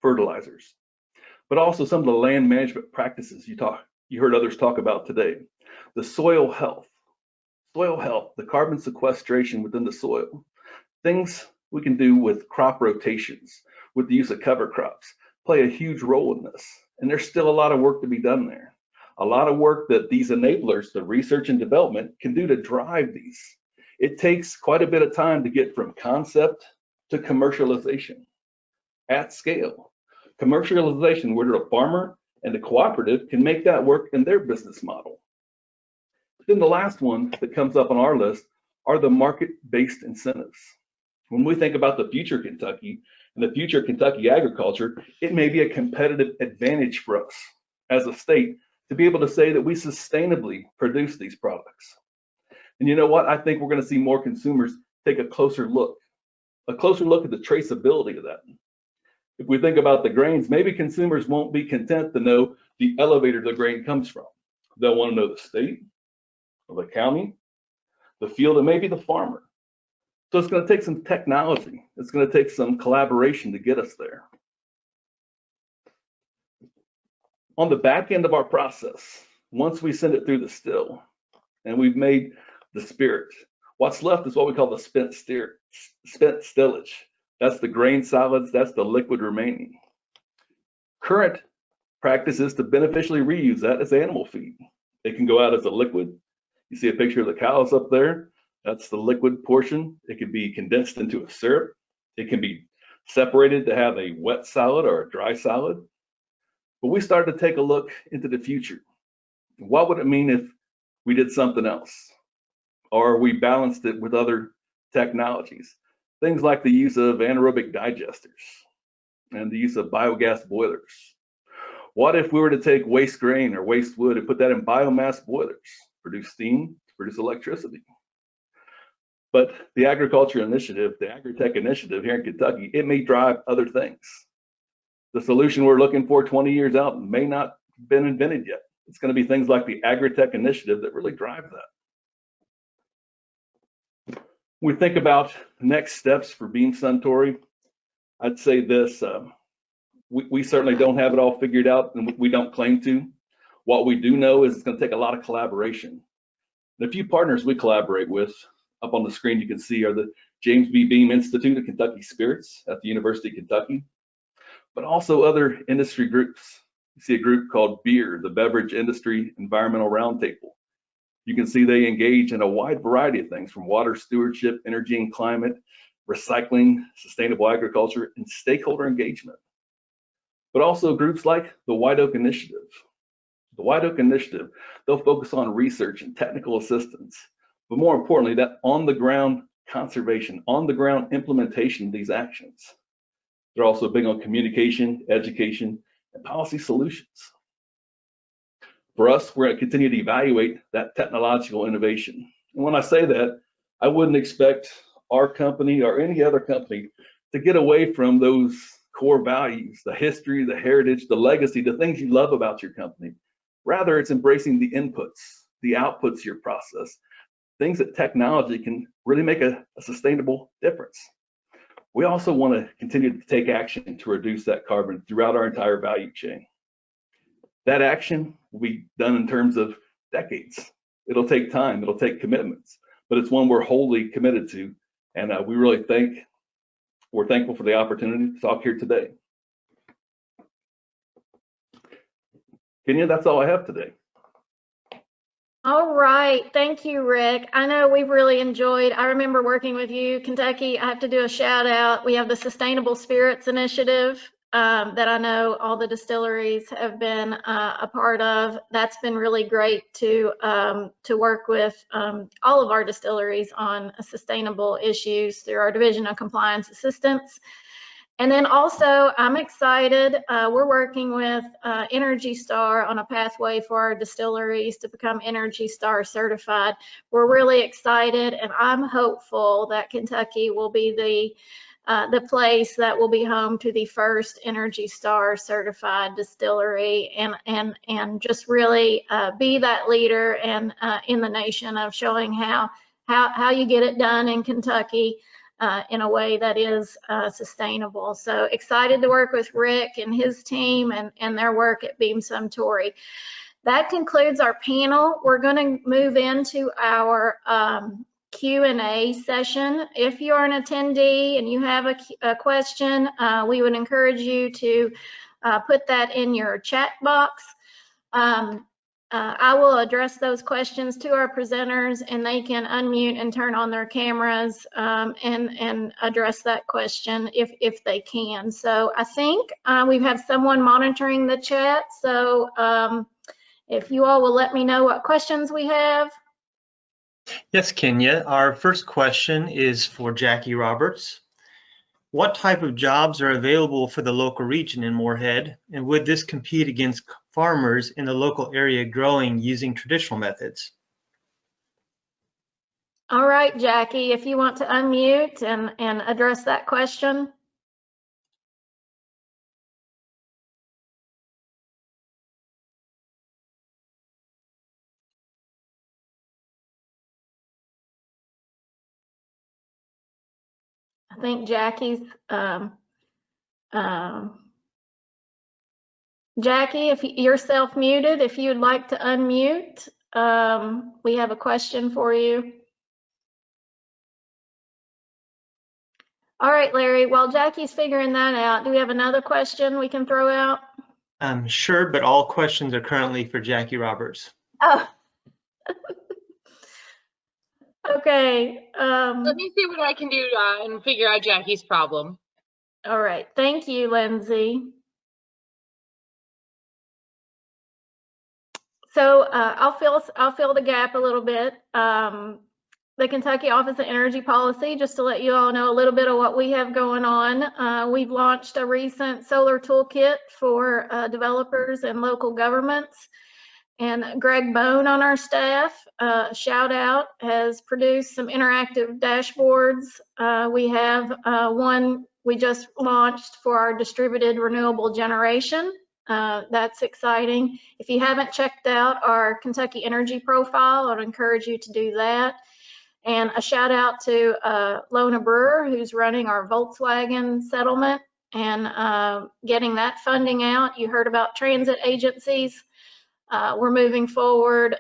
fertilizers. But also some of the land management practices you heard others talk about today. The soil health, the carbon sequestration within the soil, things we can do with crop rotations, with the use of cover crops, play a huge role in this. And there's still a lot of work to be done there. A lot of work that these enablers, the research and development, can do to drive these. It takes quite a bit of time to get from concept to commercialization at scale. Commercialization, where the farmer and the cooperative can make that work in their business model. Then the last one that comes up on our list are the market-based incentives. When we think about the future Kentucky and the future Kentucky agriculture, it may be a competitive advantage for us as a state to be able to say that we sustainably produce these products. And you know what? I think we're going to see more consumers take a closer look at the traceability of that. If we think about the grains, maybe consumers won't be content to know the elevator the grain comes from. They'll want to know the state, or the county, the field, and maybe the farmer. So it's going to take some technology. It's going to take some collaboration to get us there. On the back end of our process, once we send it through the still and we've made the spirit, what's left is what we call the spent stillage. That's the grain solids, that's the liquid remaining. Current practice is to beneficially reuse that as animal feed. It can go out as a liquid. You see a picture of the cows up there. That's the liquid portion. It can be condensed into a syrup. It can be separated to have a wet solid or a dry solid. But we started to take a look into the future. What would it mean if we did something else? Or we balanced it with other technologies? Things like the use of anaerobic digesters and the use of biogas boilers. What if we were to take waste grain or waste wood and put that in biomass boilers, produce steam, produce electricity? But the Agriculture Initiative, the Agritech Initiative here in Kentucky, it may drive other things. The solution we're looking for 20 years out may not have been invented yet. It's going to be things like the Agritech Initiative that really drive that. We think about next steps for Beam Suntory. I'd say this, we certainly don't have it all figured out, and we don't claim to. What we do know is it's going to take a lot of collaboration. The few partners we collaborate with, up on the screen you can see, are the James B. Beam Institute of Kentucky Spirits at the University of Kentucky, but also other industry groups. You see a group called BEER, the Beverage Industry Environmental Roundtable. You can see they engage in a wide variety of things, from water stewardship, energy and climate, recycling, sustainable agriculture, and stakeholder engagement. But also groups like the White Oak Initiative. The White Oak Initiative, they'll focus on research and technical assistance, but more importantly, that on-the-ground conservation, on-the-ground implementation of these actions. They're also big on communication, education, and policy solutions. For us, we're going to continue to evaluate that technological innovation. And when I say that, I wouldn't expect our company or any other company to get away from those core values, the history, the heritage, the legacy, the things you love about your company. Rather, it's embracing the inputs, the outputs of your process, things that technology can really make a sustainable difference. We also want to continue to take action to reduce that carbon throughout our entire value chain. That action will be done in terms of decades. It'll take time, it'll take commitments, but it's one we're wholly committed to. And we're thankful for the opportunity to talk here today. Kenya, that's all I have today. All right. Thank you, Rick. I know we've really enjoyed, I remember working with you, Kentucky. I have to do a shout out. We have the Sustainable Spirits Initiative that I know all the distilleries have been a part of. That's been really great to work with all of our distilleries on sustainable issues through our Division of Compliance Assistance. And then also, I'm excited. We're working with Energy Star on a pathway for our distilleries to become Energy Star certified. We're really excited, and I'm hopeful that Kentucky will be the place that will be home to the first Energy Star certified distillery, and just really be that leader and in the nation of showing how you get it done in Kentucky. In a way that is sustainable. So excited to work with Rick and his team and their work at Beam Suntory. That concludes our panel. We're going to move into our Q&A session. If you're an attendee and you have a question, we would encourage you to put that in your chat box. I will address those questions to our presenters, and they can unmute and turn on their cameras and address that question if they can. So I think we have someone monitoring the chat. So if you all will let me know what questions we have. Yes, Kenya. Our first question is for Jackie Roberts. What type of jobs are available for the local region in Moorhead, and would this compete against farmers in the local area growing using traditional methods? All right, Jackie, if you want to unmute and address that question. I think Jackie's, Jackie, if you're self-muted, if you'd like to unmute, we have a question for you. All right, Larry, while Jackie's figuring that out, do we have another question we can throw out? Sure, but all questions are currently for Jackie Roberts. Oh. Okay. Let me see what I can do and figure out Jackie's problem. All right. Thank you, Lindsay. So I'll fill the gap a little bit. The Kentucky Office of Energy Policy, just to let you all know a little bit of what we have going on. We've launched a recent solar toolkit for developers and local governments. And Greg Bone on our staff, shout out, has produced some interactive dashboards. We have one we just launched for our distributed renewable generation. That's exciting. If you haven't checked out our Kentucky Energy Profile, I'd encourage you to do that. And a shout out to Lona Brewer, who's running our Volkswagen settlement and getting that funding out. You heard about transit agencies. We're moving forward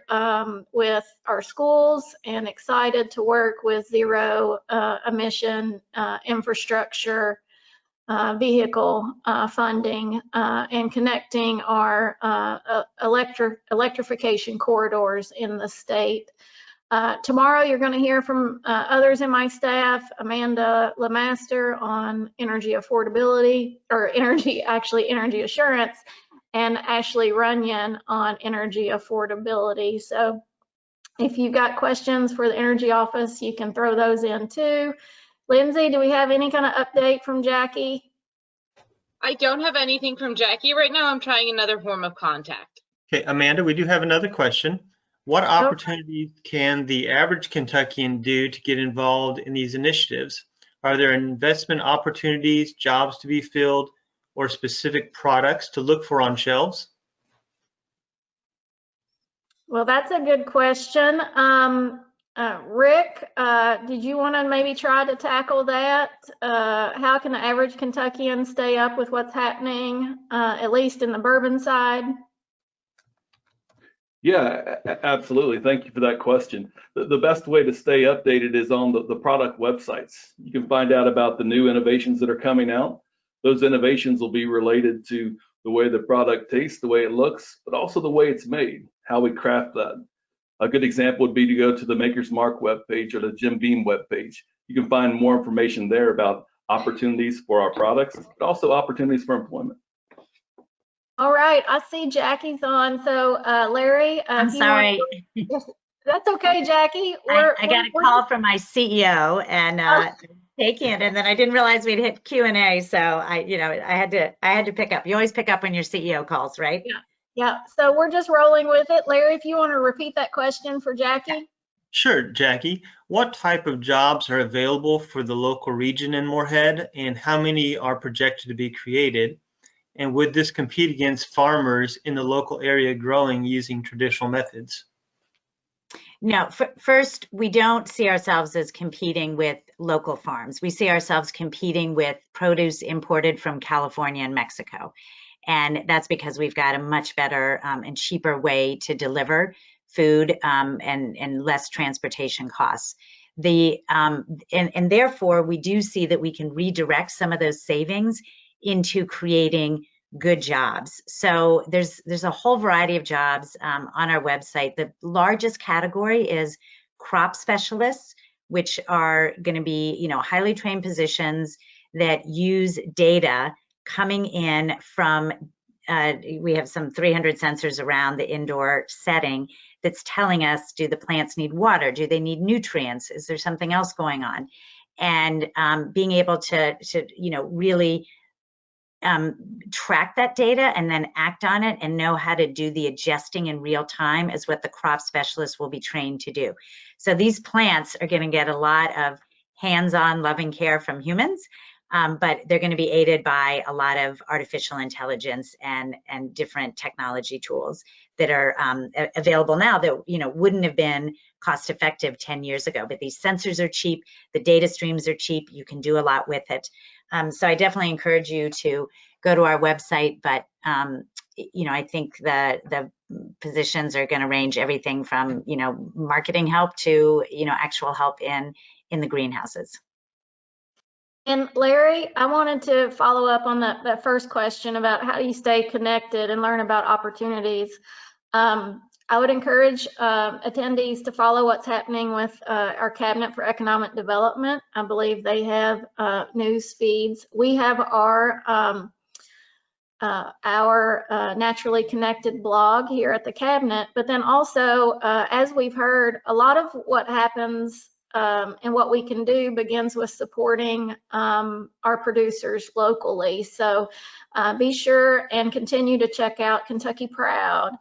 with our schools and excited to work with zero emission infrastructure vehicle funding and connecting our electrification corridors in the state. Tomorrow you're going to hear from others in my staff, Amanda Lemaster on energy affordability, or energy assurance, and Ashley Runyon on energy affordability. So if you've got questions for the Energy Office, you can throw those in too. Lindsay, do we have any kind of update from Jackie? I don't have anything from Jackie right now. I'm trying another form of contact. Okay, Amanda, we do have another question. What opportunities can the average Kentuckian do to get involved in these initiatives? Are there investment opportunities, jobs to be filled, or specific products to look for on shelves? Well, that's a good question. Rick, did you want to maybe try to tackle that? How can the average Kentuckian stay up with what's happening, at least in the bourbon side? Yeah, absolutely. Thank you for that question. The best way to stay updated is on the product websites. You can find out about the new innovations that are coming out. Those innovations will be related to the way the product tastes, the way it looks, but also the way it's made, how we craft that. A good example would be to go to the Maker's Mark webpage or the Jim Beam webpage. You can find more information there about opportunities for our products, but also opportunities for employment. All right, I see Jackie's on. So Larry, I'm if you want- sorry. that's okay, Jackie. I got a call from my CEO and taking it, and then I didn't realize we'd hit Q&A, so I had to pick up. You always pick up when your CEO calls, right? Yeah. So we're just rolling with it. Larry, if you want to repeat that question for Jackie. Sure, Jackie. What type of jobs are available for the local region in Moorhead, and how many are projected to be created? And would this compete against farmers in the local area growing using traditional methods? No, first, we don't see ourselves as competing with local farms. We see ourselves competing with produce imported from California and Mexico. And that's because we've got a much better and cheaper way to deliver food and less transportation costs. And therefore, we do see that we can redirect some of those savings into creating good jobs. So there's a whole variety of jobs on our website. The largest category is crop specialists, which are going to be, highly trained positions that use data coming in from, we have some 300 sensors around the indoor setting that's telling us, do the plants need water? Do they need nutrients? Is there something else going on? And being able to really track that data and then act on it and know how to do the adjusting in real time is what the crop specialists will be trained to do. So these plants are going to get a lot of hands-on loving care from humans, but they're going to be aided by a lot of artificial intelligence and different technology tools that are available now that wouldn't have been cost effective 10 years ago. But these sensors are cheap, the data streams are cheap, you can do a lot with it. So I definitely encourage you to go to our website, but I think the positions are going to range everything from marketing help to actual help in the greenhouses. And Larry, I wanted to follow up on that first question about how do you stay connected and learn about opportunities. I would encourage attendees to follow what's happening with our Cabinet for Economic Development. I believe they have news feeds. We have our Naturally Connected blog here at the Cabinet, but then also, as we've heard, a lot of what happens and what we can do begins with supporting our producers locally. So be sure and continue to check out Kentucky Proud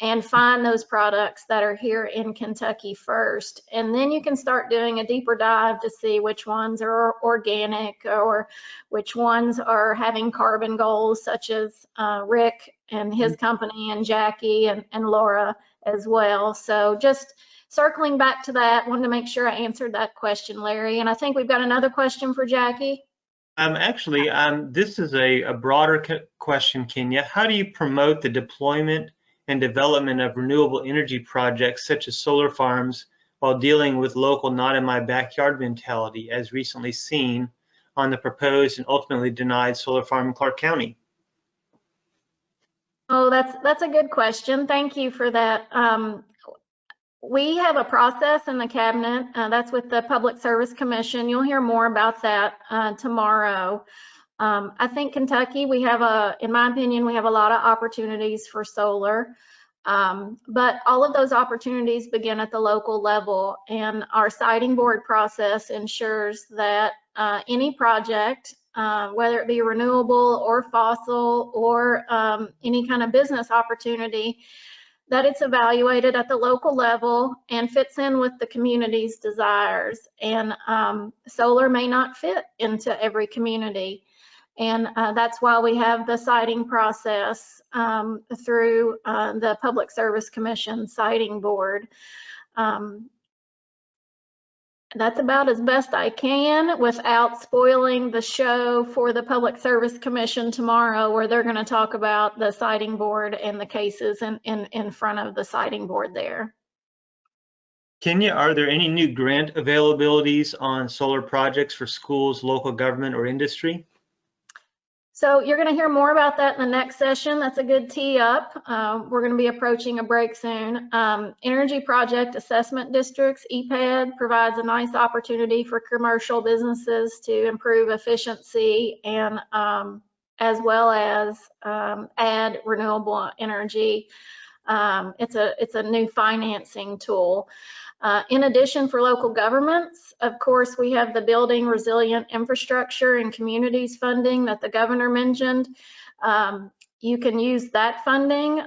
and find those products that are here in Kentucky first. And then you can start doing a deeper dive to see which ones are organic or which ones are having carbon goals, such as Rick and his company and Jackie and Laura as well. So just circling back to that, wanted to make sure I answered that question, Larry. And I think we've got another question for Jackie. Actually, this is a broader question, Kenya. How do you promote the deployment and development of renewable energy projects such as solar farms while dealing with local not in my backyard mentality as recently seen on the proposed and ultimately denied solar farm in Clark County? Oh, that's a good question. Thank you for that. We have a process in the Cabinet that's with the Public Service Commission. You'll hear more about that tomorrow. I think Kentucky, in my opinion, we have a lot of opportunities for solar, but all of those opportunities begin at the local level, and our siting board process ensures that any project, whether it be renewable or fossil or any kind of business opportunity, that it's evaluated at the local level and fits in with the community's desires. And solar may not fit into every community. And that's why we have the siting process through the Public Service Commission siting board. That's about as best I can without spoiling the show for the Public Service Commission tomorrow, where they're going to talk about the siting board and the cases in front of the siting board there. Kenya, are there any new grant availabilities on solar projects for schools, local government, or industry? So you're going to hear more about that in the next session. That's a good tee up. We're going to be approaching a break soon. Energy Project Assessment Districts, EPAD, provides a nice opportunity for commercial businesses to improve efficiency and as well as add renewable energy. It's a new financing tool. In addition, for local governments, of course, we have the Building Resilient Infrastructure and Communities funding that the governor mentioned. You can use that funding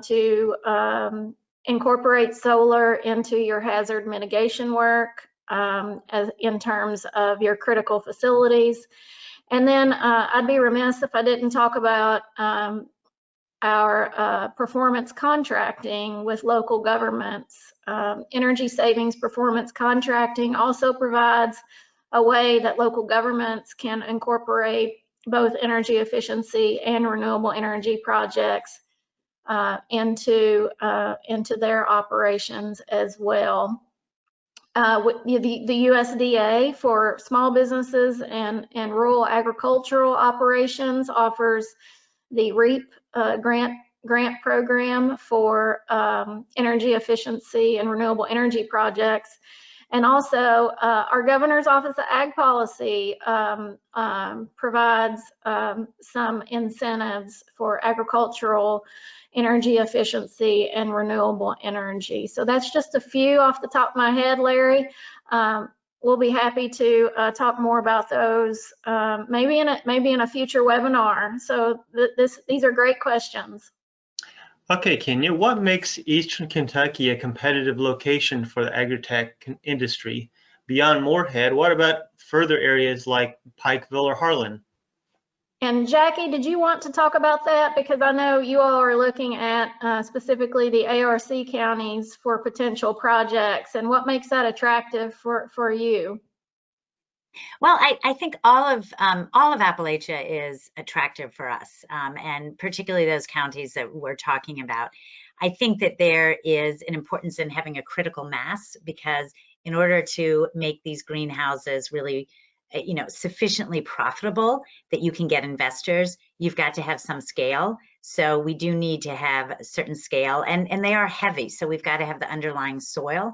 to incorporate solar into your hazard mitigation work as in terms of your critical facilities. And then I'd be remiss if I didn't talk about our performance contracting with local governments. Energy savings performance contracting also provides a way that local governments can incorporate both energy efficiency and renewable energy projects into their operations as well. The USDA for small businesses and rural agricultural operations offers the REAP grant program for energy efficiency and renewable energy projects. And also our Governor's Office of Ag Policy provides some incentives for agricultural energy efficiency and renewable energy. So that's just a few off the top of my head, Larry. We'll be happy to talk more about those maybe in a future webinar. So these are great questions. Okay, Kenya, what makes Eastern Kentucky a competitive location for the Agritech industry? Beyond Moorhead, what about further areas like Pikeville or Harlan? And Jackie, did you want to talk about that? Because I know you all are looking at specifically the ARC counties for potential projects, and what makes that attractive for you? Well, I think all of Appalachia is attractive for us, and particularly those counties that we're talking about. I think that there is an importance in having a critical mass, because in order to make these greenhouses really, sufficiently profitable that you can get investors, you've got to have some scale. So we do need to have a certain scale, and they are heavy. So we've got to have the underlying soil.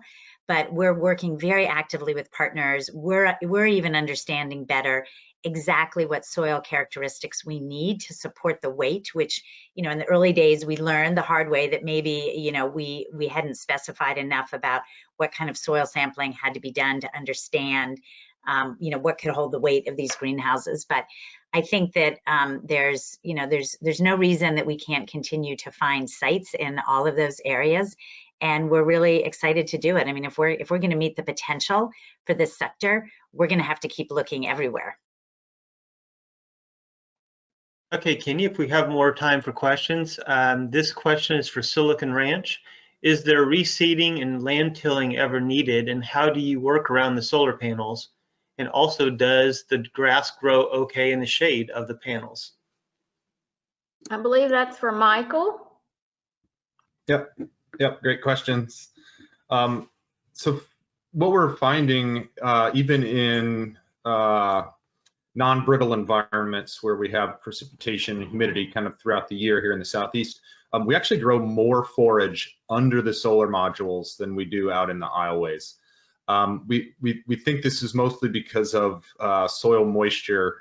But we're working very actively with partners. We're even understanding better exactly what soil characteristics we need to support the weight, which, in the early days, we learned the hard way that maybe, we hadn't specified enough about what kind of soil sampling had to be done to understand, what could hold the weight of these greenhouses. But I think that there's no reason that we can't continue to find sites in all of those areas. And we're really excited to do it. I mean, if we're going to meet the potential for this sector, we're going to have to keep looking everywhere. Okay, Kenya, if we have more time for questions, this question is for Silicon Ranch. Is there reseeding and land tilling ever needed, and how do you work around the solar panels? And also, does the grass grow okay in the shade of the panels? I believe that's for Michael. Yep, great questions. So what we're finding, even in non-brittle environments where we have precipitation and humidity kind of throughout the year here in the Southeast, we actually grow more forage under the solar modules than we do out in the aisleways. We think this is mostly because of soil moisture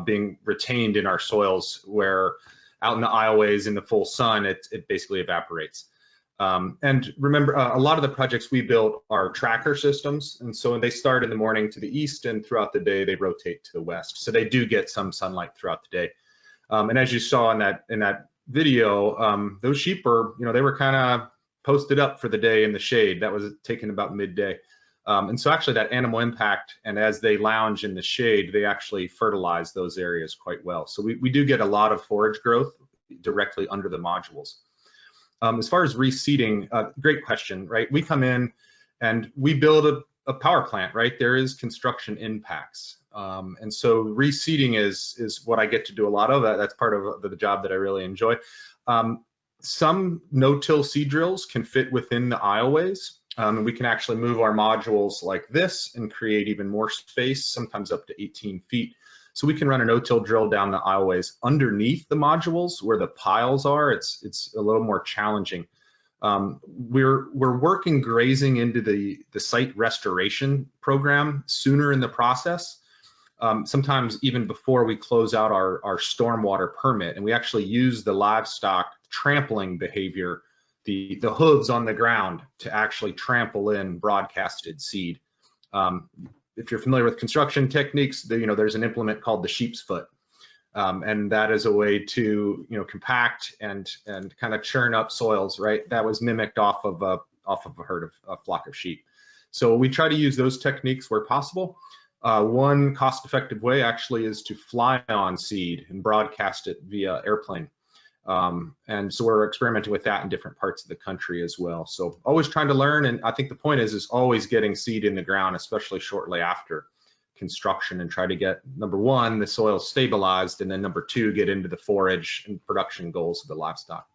being retained in our soils, where out in the aisleways in the full sun, it basically evaporates. And remember, a lot of the projects we built are tracker systems, and so when they start in the morning to the east, and throughout the day they rotate to the west. So they do get some sunlight throughout the day. And as you saw in that video, those sheep are, they were kind of posted up for the day in the shade. That was taken about midday. And so actually that animal impact, and as they lounge in the shade, they actually fertilize those areas quite well. So we do get a lot of forage growth directly under the modules. As far as reseeding, great question, right? We come in and we build a power plant, right? There is construction impacts. And so reseeding is what I get to do a lot of. That's part of the job that I really enjoy. Some no-till seed drills can fit within the aisleways. And we can actually move our modules like this and create even more space, sometimes up to 18 feet. So we can run a no-till drill down the aisleways underneath the modules where the piles are. It's a little more challenging. We're working grazing into the site restoration program sooner in the process. Sometimes even before we close out our stormwater permit, and we actually use the livestock trampling behavior, the hooves on the ground, to actually trample in broadcasted seed. If you're familiar with construction techniques, there's an implement called the sheep's foot, and that is a way to compact and kind of churn up soils. Right, that was mimicked off of a herd of a flock of sheep. So we try to use those techniques where possible. One cost-effective way actually is to fly on seed and broadcast it via airplane. And so we're experimenting with that in different parts of the country as well. So always trying to learn, and I think the point is always getting seed in the ground, especially shortly after construction, and try to get, number one, the soil stabilized, and then number two, get into the forage and production goals of the livestock.